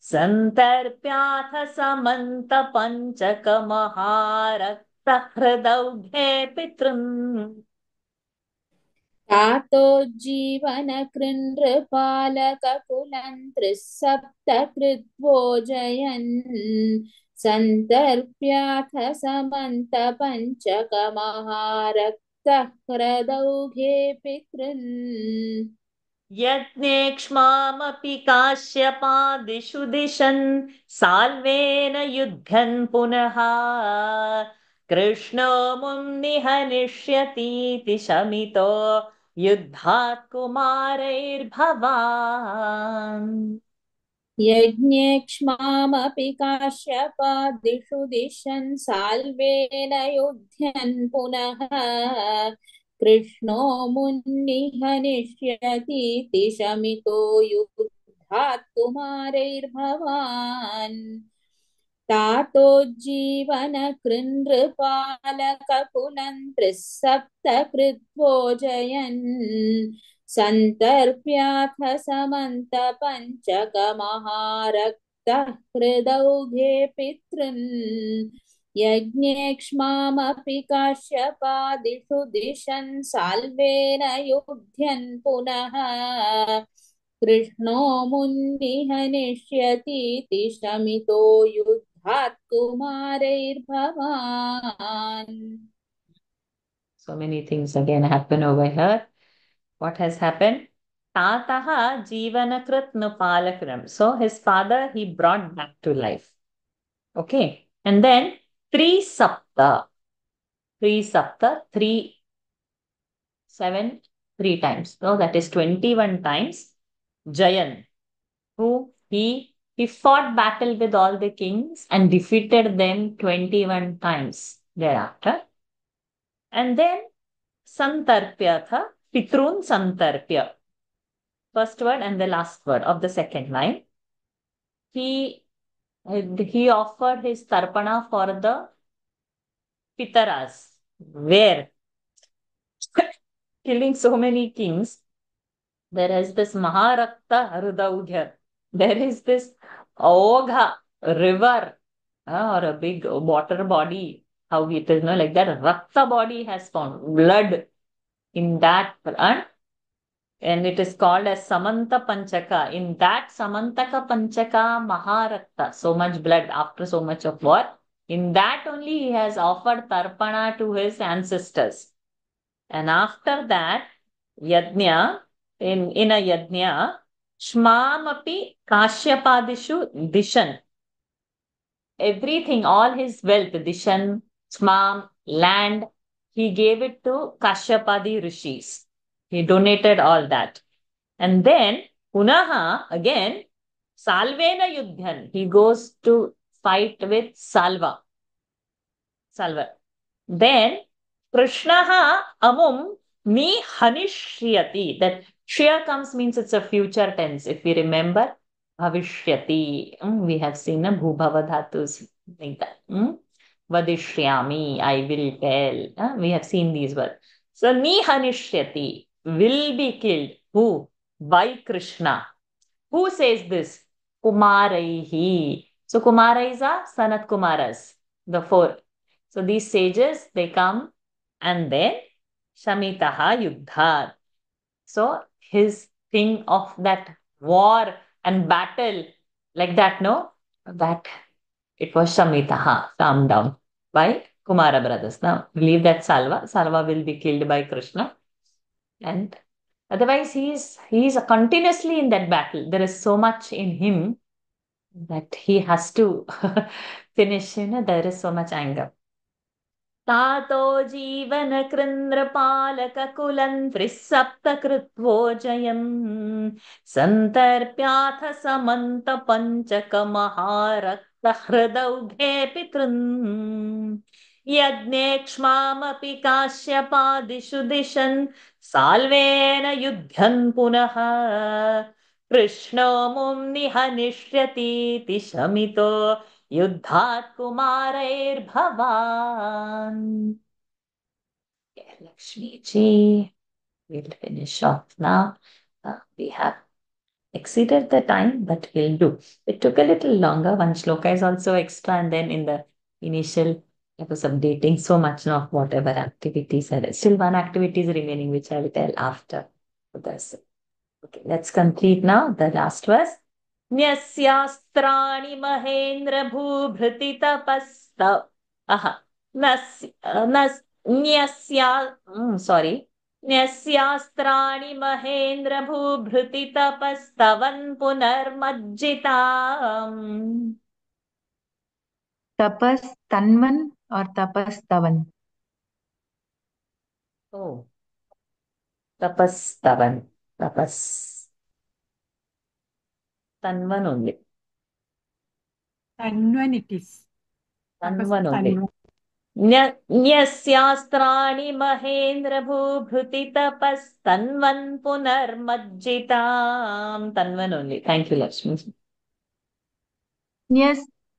[SPEAKER 1] Santarpyath Samanta Panchaka Maharakta Hridaughe Pitrun.
[SPEAKER 4] Tato Jeevana Krindripalakakulan Trisaptakritvojayan. Santarpyath Samanta Panchaka Maharakta Hridaughe Pitrun.
[SPEAKER 1] Yajñekshmamapi Kashyapādishu dishan salvena yudhyan punaha. Krishno munnihanishyati shamito yuddhat kumarair bhavan.
[SPEAKER 4] यज्ञेक्ष्मामपि काश्यपादिषु दिशन् साल्वेन युध्यन् पुनः कृष्णो मुन्निहनिष्यतीति शमितो युद्धात् कुमारैर्भवान् तातोज्जीवनकृन्नृपालककुलं त्रिसप्तकृद्वोजयन् सन्तर्प्याथ समन्तपञ्चकमहारक्तः हृदौघे पितॄन् यज्ञेक्ष्मामपि काश्यपादिषु दिशन् साल्वेन युध्यन् पुनः कृष्णो मुन्निहनिष्यतीति शमितो युद्धात् कुमारैर्भवान्.
[SPEAKER 1] So many things again happen over here. What has happened? Tataha Jivanakrit Nupalakram. So his father he brought back to life. Okay. And then three sapta, 7, 3 times. So that is 21 times. Jayan, who he fought battle with all the kings and defeated them 21 times thereafter. And then Santarpya tha, Pitrun Santarpya. First word and the last word of the second line. He offered his tarpana for the Pitaras. Where? Killing so many kings. There is this Maharakta Harudaudhya. There is this Ogha river or a big water body. How it is, like that Rakta body has found blood in that. And it is called as Samanta Panchaka. In that Samantaka Panchaka Maharakta, so much blood after so much of war. In that only he has offered Tarpana to his ancestors. And after that, Yajna, in a Yajna, Shmamapi Kashyapadishu Dishan. Everything, all his wealth, Dishan, Shmam, land, he gave it to Kashyapadi Rishis. He donated all that. And then, Punaha, again, Salvena Yudhyan. He goes to fight with Salva. Then, Krishnaha Amum Mi Hanishyati. That Shriya comes means it's a future tense. If we remember, Bhavishyati. We have seen a Bhubhava Dhatus like that. Vadishyami, I will tell. We have seen these words. So, Ni Hanishyati will be killed. Who? By Krishna. Who says this? Kumaraihi. So, Kumarais are Sanat Kumaras, the four. So, these sages, they come and then Shamitaha Yuddha. So, his thing of that war and battle, like that, no? That it was Shamitaha, calmed down by Kumara brothers. Now, leave that Salva. Salva will be killed by Krishna. And otherwise, he is continuously in that battle. There is so much in him that he has to finish. There is so much anger. Tato Jeevana Krindrapalaka Kulan Trisaptakritvojayam Santarpyatha Samanta Panchaka Maharakta Hridaughe Pitrun Yajnekshmamapi Kashyapadišu Dishan Salvena Yudhyan Punaha Krishno Mumniha Nishyati Shamito Yuddhat Kumarairbhavan. Okay, Lakshmi ji, we'll finish off now. We have exceeded the time, but we'll do. It took a little longer. One shloka is also extra, and then in the initial, I was updating so much of whatever activities are. Still one activity is remaining, which I will tell after this. Okay, let's complete now the last verse. न्यस्यास्त्राणि Mahendra भूभृति तपस्तव न्यस्यास्त्राणि Mahendra भूभृति तपस्तवन् पुनर्मज्जिताम्.
[SPEAKER 2] Tapas Tanvan or Tapas Tavan?
[SPEAKER 1] Oh, Tapas Tavan. Tapas Tanvan only.
[SPEAKER 9] Tanvan it is.
[SPEAKER 1] Tanvan only.
[SPEAKER 9] Tanvan.
[SPEAKER 1] न्यस्यास्त्राणि Mahendra भूभृति तपस्तन्वन् पुनर्मज्जिताम्. Tanvan only. Thank you, Lakshmi.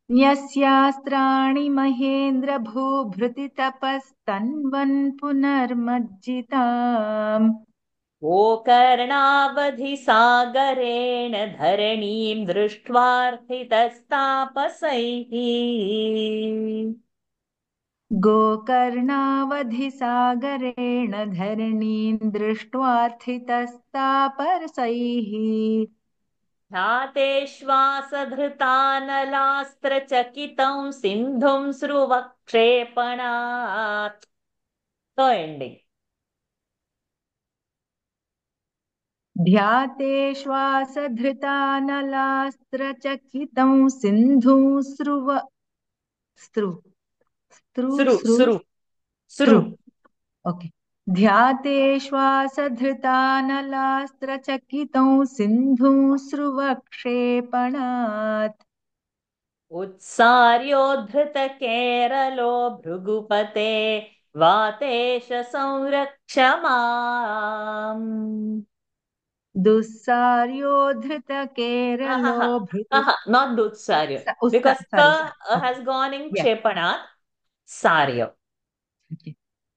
[SPEAKER 2] न्यस्यास्त्राणि महेन्द्र भूभृतितपस्तन्वन् पुनर्मज्जिताम्.
[SPEAKER 1] गोकर्णावधि सागरेण धरणीं दृष्ट्वार्थितस्तापसैः.
[SPEAKER 2] गोकर्णावधिसागरेण धरणीं दृष्ट्वार्थितस्तापसैः.
[SPEAKER 1] ध्यातेश्वासधृतानलास्त्रचकितं सिन्धुं स्रुवक्षेपणात्. So ending.
[SPEAKER 2] ध्याते श्वासधृतानलास्त्रचकितं सिन्धुं
[SPEAKER 1] Sru.
[SPEAKER 2] ओके. ध्याते श्वासधृतानलास्त्रचकितं सिन्धुं स्रुवक्षेपणात्.
[SPEAKER 1] उत्सार्योद्धृतकेरलो भृगुपते वातेश संरक्ष माम्.
[SPEAKER 2] दुस्सार्योद्धृतकेरलो
[SPEAKER 1] Not Dutsaryo. Because has gone in Kshepanat. Saryo.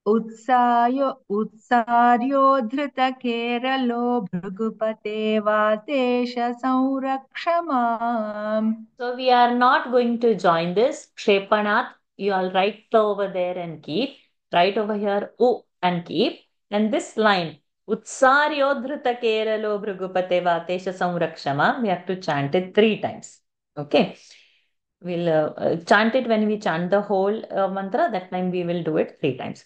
[SPEAKER 2] उत्सार्योद्धृतकेरलो भृगुपते वातेश संरक्ष माम्.
[SPEAKER 1] So we are not going to join this. Kshepanat, you all write over there and keep. Write over here U and keep. And this line, Utsaryodhrita Keralo Bhrugupate Vatesha Samrakshama, we have to chant it 3 times. Okay. We'll chant it when we chant the whole mantra. That time we will do it 3 times.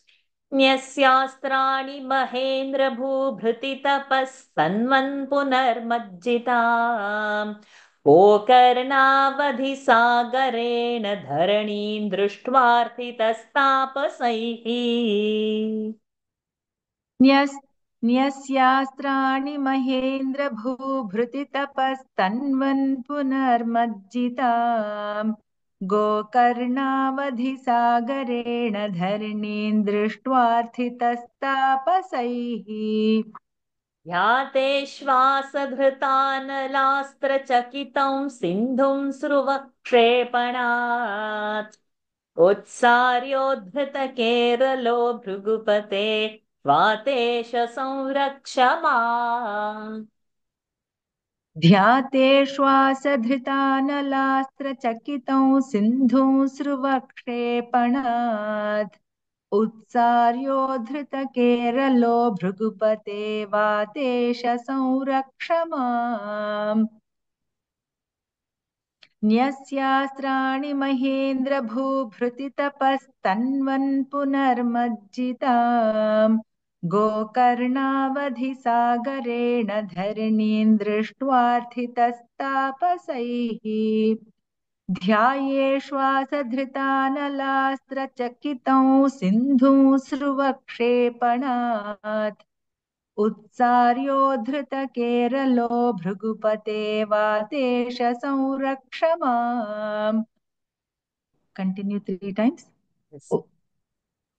[SPEAKER 1] न्यस्यास्त्राणि महेन्द्र भूभृति तपस्तन्वन् पुनर्मज्जिताम्. गोकर्णावधि सागरेण धरणीं दृष्ट्वार्थितस्तापसैः.
[SPEAKER 2] न्यस्यास्त्राणि महेन्द्र भूभृति तपस्तन्वन् पुनर्मज्जिताम्. गोकर्णावधिसागरेण धरणीं दृष्ट्वार्थितस्तापसैः.
[SPEAKER 1] याते श्वासधृतानलास्त्रचकितं सिन्धुं स्रुवक्षेपणात्. उत्सार्योद्धृतकेरलो भृगुपते वातेश संरक्ष माम्.
[SPEAKER 2] ध्याते श्वासधृतानलास्त्रचकितं सिन्धुं स्रुवक्षेपणात्. उत्सार्योद्धृतकेरलो भृगुपते वातेश संरक्ष माम्. न्यस्यास्त्राणि महेन्द्र भूभृति तपस्तन्वन् पुनर्मज्जिताम्. गोकर्णावधिसागरेण धरणीं दृष्ट्वार्थितस्तापसैः. ध्याये श्वासधृतानलास्त्रचकितं सिन्धुं स्रुवक्षेपणात्. उत्सार्योद्धृतकेरलो भृगुपते वातेश संरक्ष माम्. Continue 3 times.
[SPEAKER 1] Yes.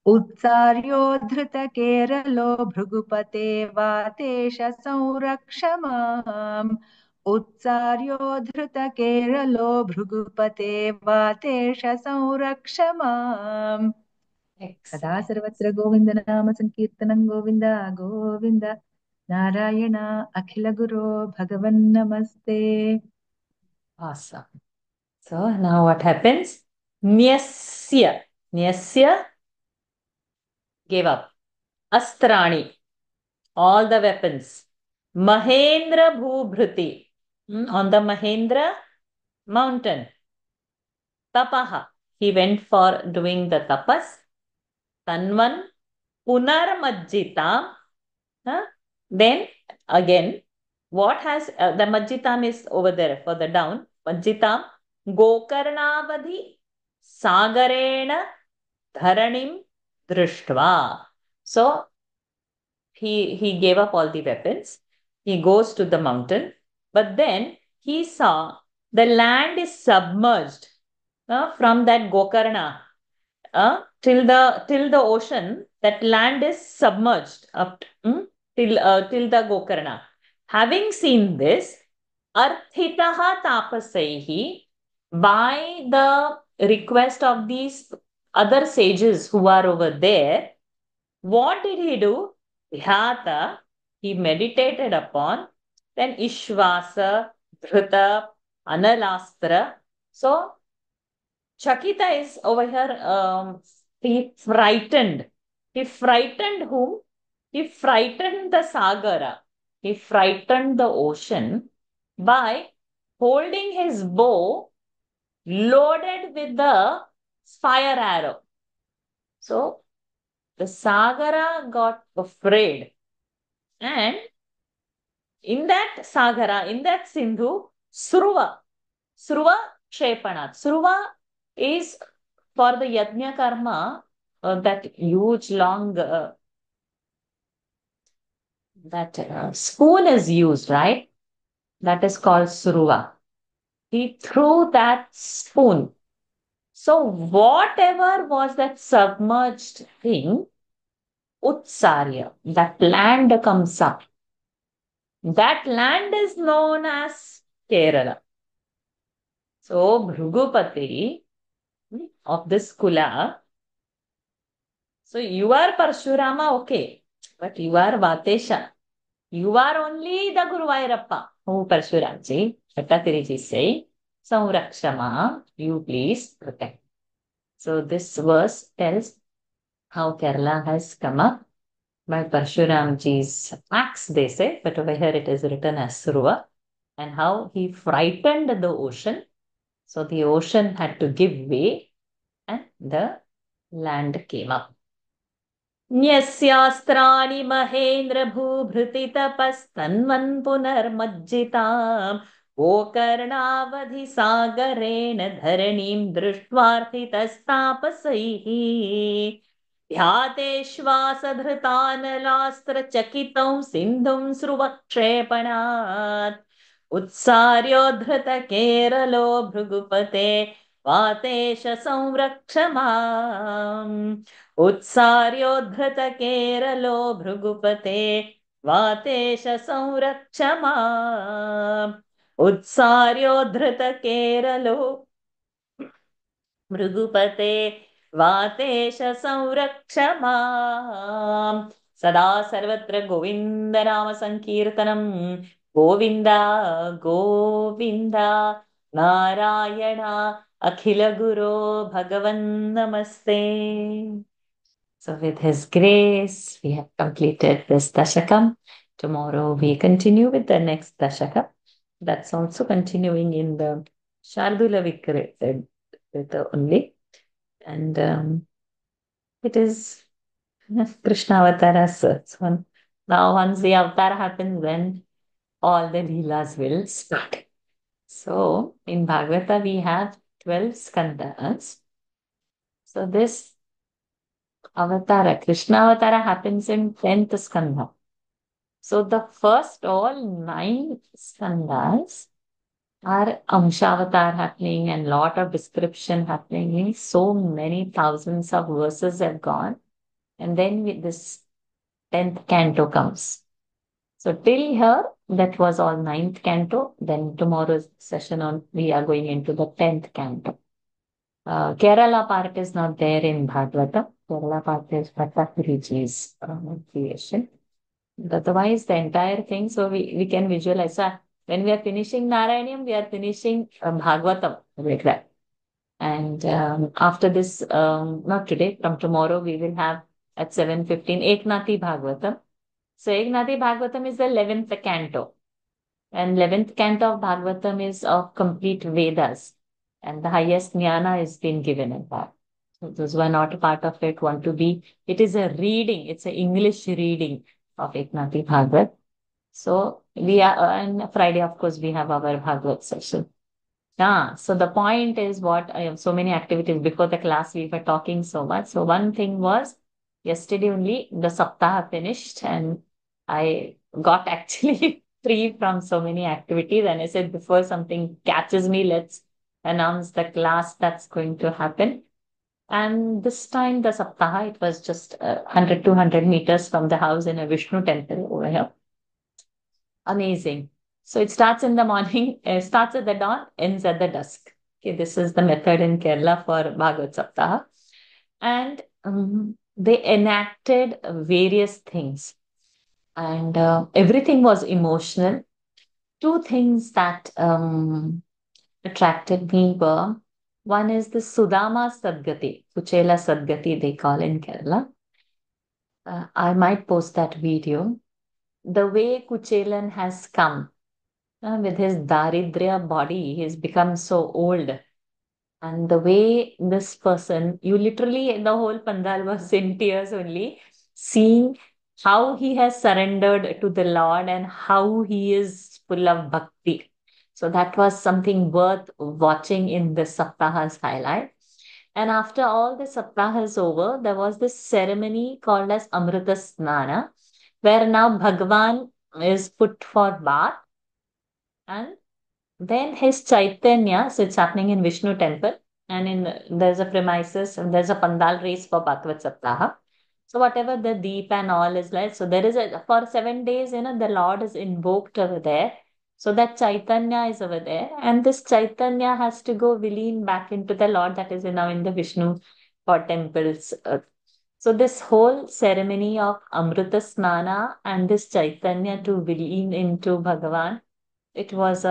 [SPEAKER 2] उत्सार्योद्धृतकेरलो भृगुपते वातेश संरक्ष माम्. उत्सार्योद्धृतकेरलो भृगुपते वातेश संरक्ष माम्. सदा सर्वत्र गोविन्दनाम संकीर्तनं गोविन्द गोविन्द. नारायण अखिल गुरो भगवन् नमस्ते.
[SPEAKER 1] Awesome. So now what happens? Nyasya gave up. Astrani, all the weapons. Mahendra Bhubhriti, on the Mahendra mountain. Tapaha, he went for doing the tapas. Tanvan Punarmajjitam. Then again, what has the Majjitam is over there for the down. Majjitam Gokarnavadhi Sagarena Dharanim Drishtva. So he gave up all the weapons. He goes to the mountain, but then he saw the land is submerged. from that Gokarna till the ocean. That land is submerged up till the Gokarna. Having seen this, Arthitaha Tapasaihi, by the request of these other sages who are over there, what did he do? Dhyata, he meditated upon, then Ishvasa, Dhrita, Analastra. So Chakita is over here, he frightened. He frightened whom? He frightened the Sagara. He frightened the ocean by holding his bow loaded with the fire arrow. So the Sagara got afraid. And in that Sagara, in that Sindhu, Sruva Kshepanat. Sruva is for the Yajna Karma, that huge long, that spoon is used, right? That is called Sruva. He threw that spoon. So whatever was that submerged thing, Utsarya, that land comes up. That land is known as Kerala. So Bhrugupati of this Kula, so you are Parshurama, okay, but you are Vatesha. You are only the Guruvairappa, who Parshuramji, Bhattattiriji say, Samrakshama, you please protect. So this verse tells how Kerala has come up by Parshuramji's axe, they say, but over here it is written as Suruva, and how he frightened the ocean. So the ocean had to give way and the land came up. न्यस्यास्त्राणि महेन्द्र भूभृति तपस्तन्वन् पुनर्मज्जिताम् गोकर्णावधि सागरेण धरणीं दृष्ट्वार्थितस्तापसैः ध्यातेश्वासधृतानलास्त्रचकितौ सिन्धुं स्रुवक्षेपणात् उत्सार्योद्धृत केरलो भृगुपते वातेश संरक्ष माम् उत्सार्योद्धृत केरलो भृगुपते वातेश संरक्ष माम् उत्सार्योद्धृत केरलो भृगुपते वातेश संरक्ष माम् सदा सर्वत्र गोविन्द नाम संकीर्तनम् गोविन्द गोविन्द नारायण अखिल गुरो भगवन् नमस्ते. So with his grace, we have completed this Dashakam. Tomorrow we continue with the next Dashaka. That's also continuing in the Shardula Vikrita only. And it is Krishna Avatara. So now once the Avatar happens, then all the Leelas will start. So in Bhagavata, we have 12 skandhas. So this Avatara, Krishna Avatara happens in 10th skandha. So the first all 9 skandhas are Amsha-avatar happening and lot of description happening. So many thousands of verses have gone. And then this 10th canto comes. So till here, that was all 9th canto. Then tomorrow's session we are going into the 10th canto. Kerala part is not there in Bhagavata. Kerala part is Bhattatiriji's creation. But otherwise, the entire thing, so we can visualize. So when we are finishing Narayaniam, we are finishing Bhagavatam, like that. And after this, not today, from tomorrow, we will have at 7:15 Eknathi Bhagavatam. So Eknathi Bhagavatam is the 11th canto. And 11th canto of Bhagavatam is of complete Vedas. And the highest jnana is being given in that. So those who are not a part of it want to be. It is a reading. It's an English reading of Eknathi Bhagavat. So we are, and Friday, of course, we have our Bhagavat session. So the point is what I have so many activities. Before the class, we were talking so much. So one thing was yesterday only the Saptaha finished and I got actually free from so many activities. And I said, before something catches me, let's announce the class that's going to happen. And this time, the Saptaha, it was just 100, 200 meters from the house in a Vishnu temple over here. Amazing. So it starts in the morning, starts at the dawn, ends at the dusk. Okay, this is the method in Kerala for Bhagavad Saptaha. And they enacted various things. And everything was emotional. Two things that attracted me were, one is the Sudama Sadgati, Kuchela Sadgati they call in Kerala. I might post that video. The way Kuchelan has come with his Daridrya body, he's become so old. And the way this person, you literally, the whole Pandal was in tears only, seeing how he has surrendered to the Lord and how he is full of bhakti. So that was something worth watching in the Saptaha's highlight. And after all the Saptaha is over, there was this ceremony called as Amrita Snana, where now Bhagwan is put for bath. And then his Chaitanya, so it's happening in Vishnu temple, and there's a premises, and there's a Pandal race for Bhagavad Saptaha. So whatever the deep and all is like, so there is for 7 days, the Lord is invoked over there. So that Chaitanya is over there, and this Chaitanya has to go vileen back into the Lord that is now in the Vishnu for temples. So this whole ceremony of Amrita Snana and this Chaitanya to vileen into Bhagavan, it was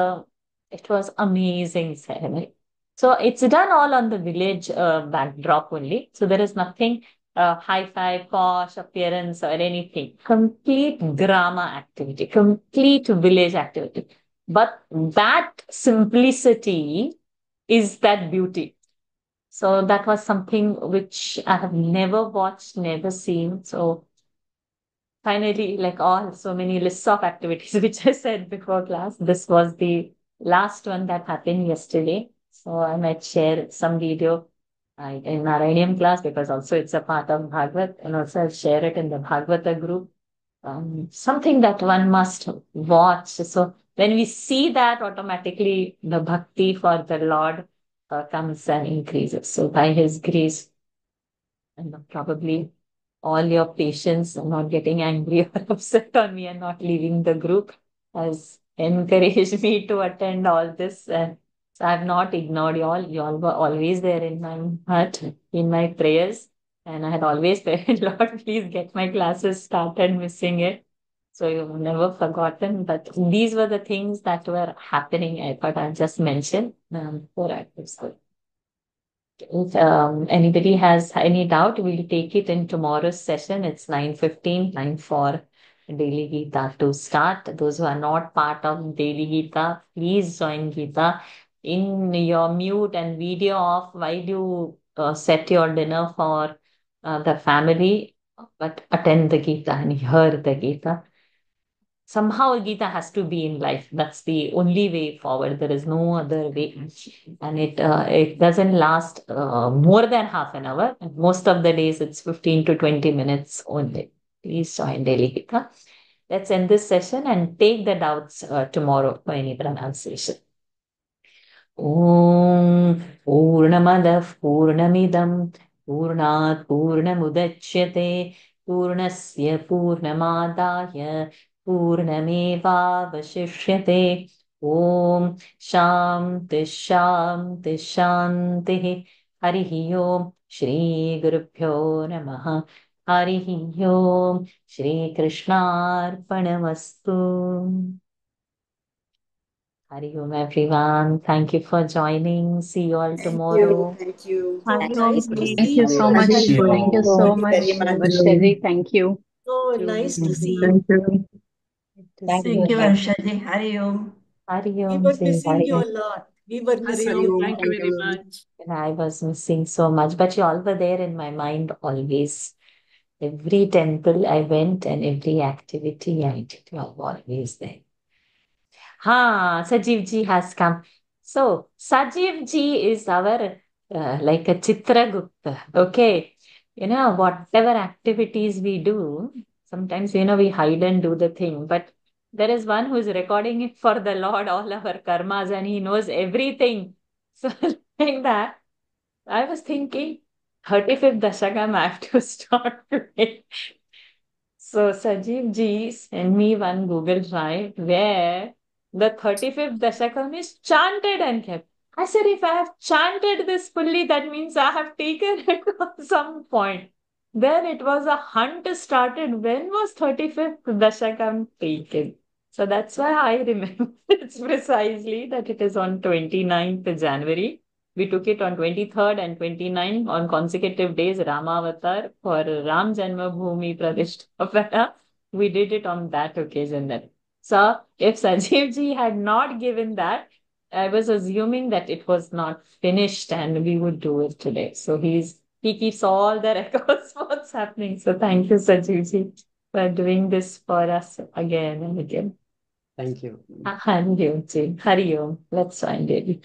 [SPEAKER 1] amazing ceremony. So it's done all on the village backdrop only. So there is nothing hi-fi, posh appearance or anything. Complete grama activity, complete village activity. But that simplicity is that beauty. So that was something which I have never watched, never seen. So finally, like so many lists of activities which I said before class, this was the last one that happened yesterday. So I might share some video in Narayaniam class because also it's a part of Bhagavad, and also I'll share it in the Bhagavata group. Something that one must watch. So when we see that, automatically the bhakti for the Lord comes and increases. So by His grace, and probably all your patience and not getting angry or upset on me and not leaving the group has encouraged me to attend all this. And so I've not ignored you all. You all were always there in my heart, in my prayers. And I had always prayed, Lord, please get my classes started, missing it. So you've never forgotten. But these were the things that were happening. I thought I'll just mention for active school. If anybody has any doubt, we'll take it in tomorrow's session. It's 9:15, time for Daily Gita to start. Those who are not part of Daily Gita, please join Gita. In your mute and video off, why do you set your dinner for the family, but attend the Gita and hear the Gita? Somehow Gita has to be in life. That's the only way forward. There is no other way. And it doesn't last more than half an hour. And most of the days it's 15 to 20 minutes only. Please join Daily Gita. Let's end this session and take the doubts tomorrow for any pronunciation. Om Purnamadah Purnamidam Purnat Purnamudachyate Purnasya Purnamadaya Purnamevavashishyate. Om Shanti Shanti Shanti. Harihi Om Shri Gurubhyo Namaha. Harihi Om Shri Krishnarpanamastu. Hari Om, everyone. Thank you for joining. See you all tomorrow.
[SPEAKER 3] Thank you. So
[SPEAKER 2] Hari
[SPEAKER 3] nice
[SPEAKER 2] Om.
[SPEAKER 3] to
[SPEAKER 2] Thank
[SPEAKER 3] see
[SPEAKER 2] you
[SPEAKER 3] you.
[SPEAKER 2] so much.
[SPEAKER 6] Thank you.
[SPEAKER 2] Thank you so
[SPEAKER 3] Thank you
[SPEAKER 2] much,
[SPEAKER 3] very much.
[SPEAKER 2] Vaishali. Thank you.
[SPEAKER 3] So nice to see you.
[SPEAKER 7] Thank you.
[SPEAKER 1] Good to
[SPEAKER 2] Thank
[SPEAKER 1] see
[SPEAKER 2] you.
[SPEAKER 1] you.
[SPEAKER 2] Thank
[SPEAKER 10] Varshali. Hari Om.
[SPEAKER 1] Hari
[SPEAKER 3] We
[SPEAKER 1] Om,
[SPEAKER 3] were
[SPEAKER 1] Jai
[SPEAKER 3] missing you
[SPEAKER 1] Hari.
[SPEAKER 3] a lot. We were
[SPEAKER 10] Hari
[SPEAKER 3] missing
[SPEAKER 10] Om.
[SPEAKER 3] you.
[SPEAKER 10] Thank you very much.
[SPEAKER 1] And I was missing so much, but you all were there in my mind always. Every temple I went and every activity I did, you all were always there. Sajiv ji has come. So Sajiv ji is our like a Chitragupta. Okay. Whatever activities we do, sometimes, we hide and do the thing, but there is one who is recording it for the Lord, all our karmas, and he knows everything. So like that, I was thinking 35th Dashakam I have to start today. So Sajeev ji sent me one Google Drive where the 35th Dashakam is chanted and kept. I said, if I have chanted this fully, that means I have taken it at some point. Then it was a hunt started. When was 35th Dashakam taken? So that's why I remember it's precisely that it is on 29th January. We took it on 23rd and 29th on consecutive days, Ramavatar for Ram Janmabhoomi Pradishtapana. We did it on that occasion then. So if Sanjeev ji had not given that, I was assuming that it was not finished and we would do it today. So he keeps all the records what's happening. So thank you, Sanjeev ji, for doing this for us again and again.
[SPEAKER 11] Thank you.
[SPEAKER 1] Hari Om ji. Hari Om. Let's find it.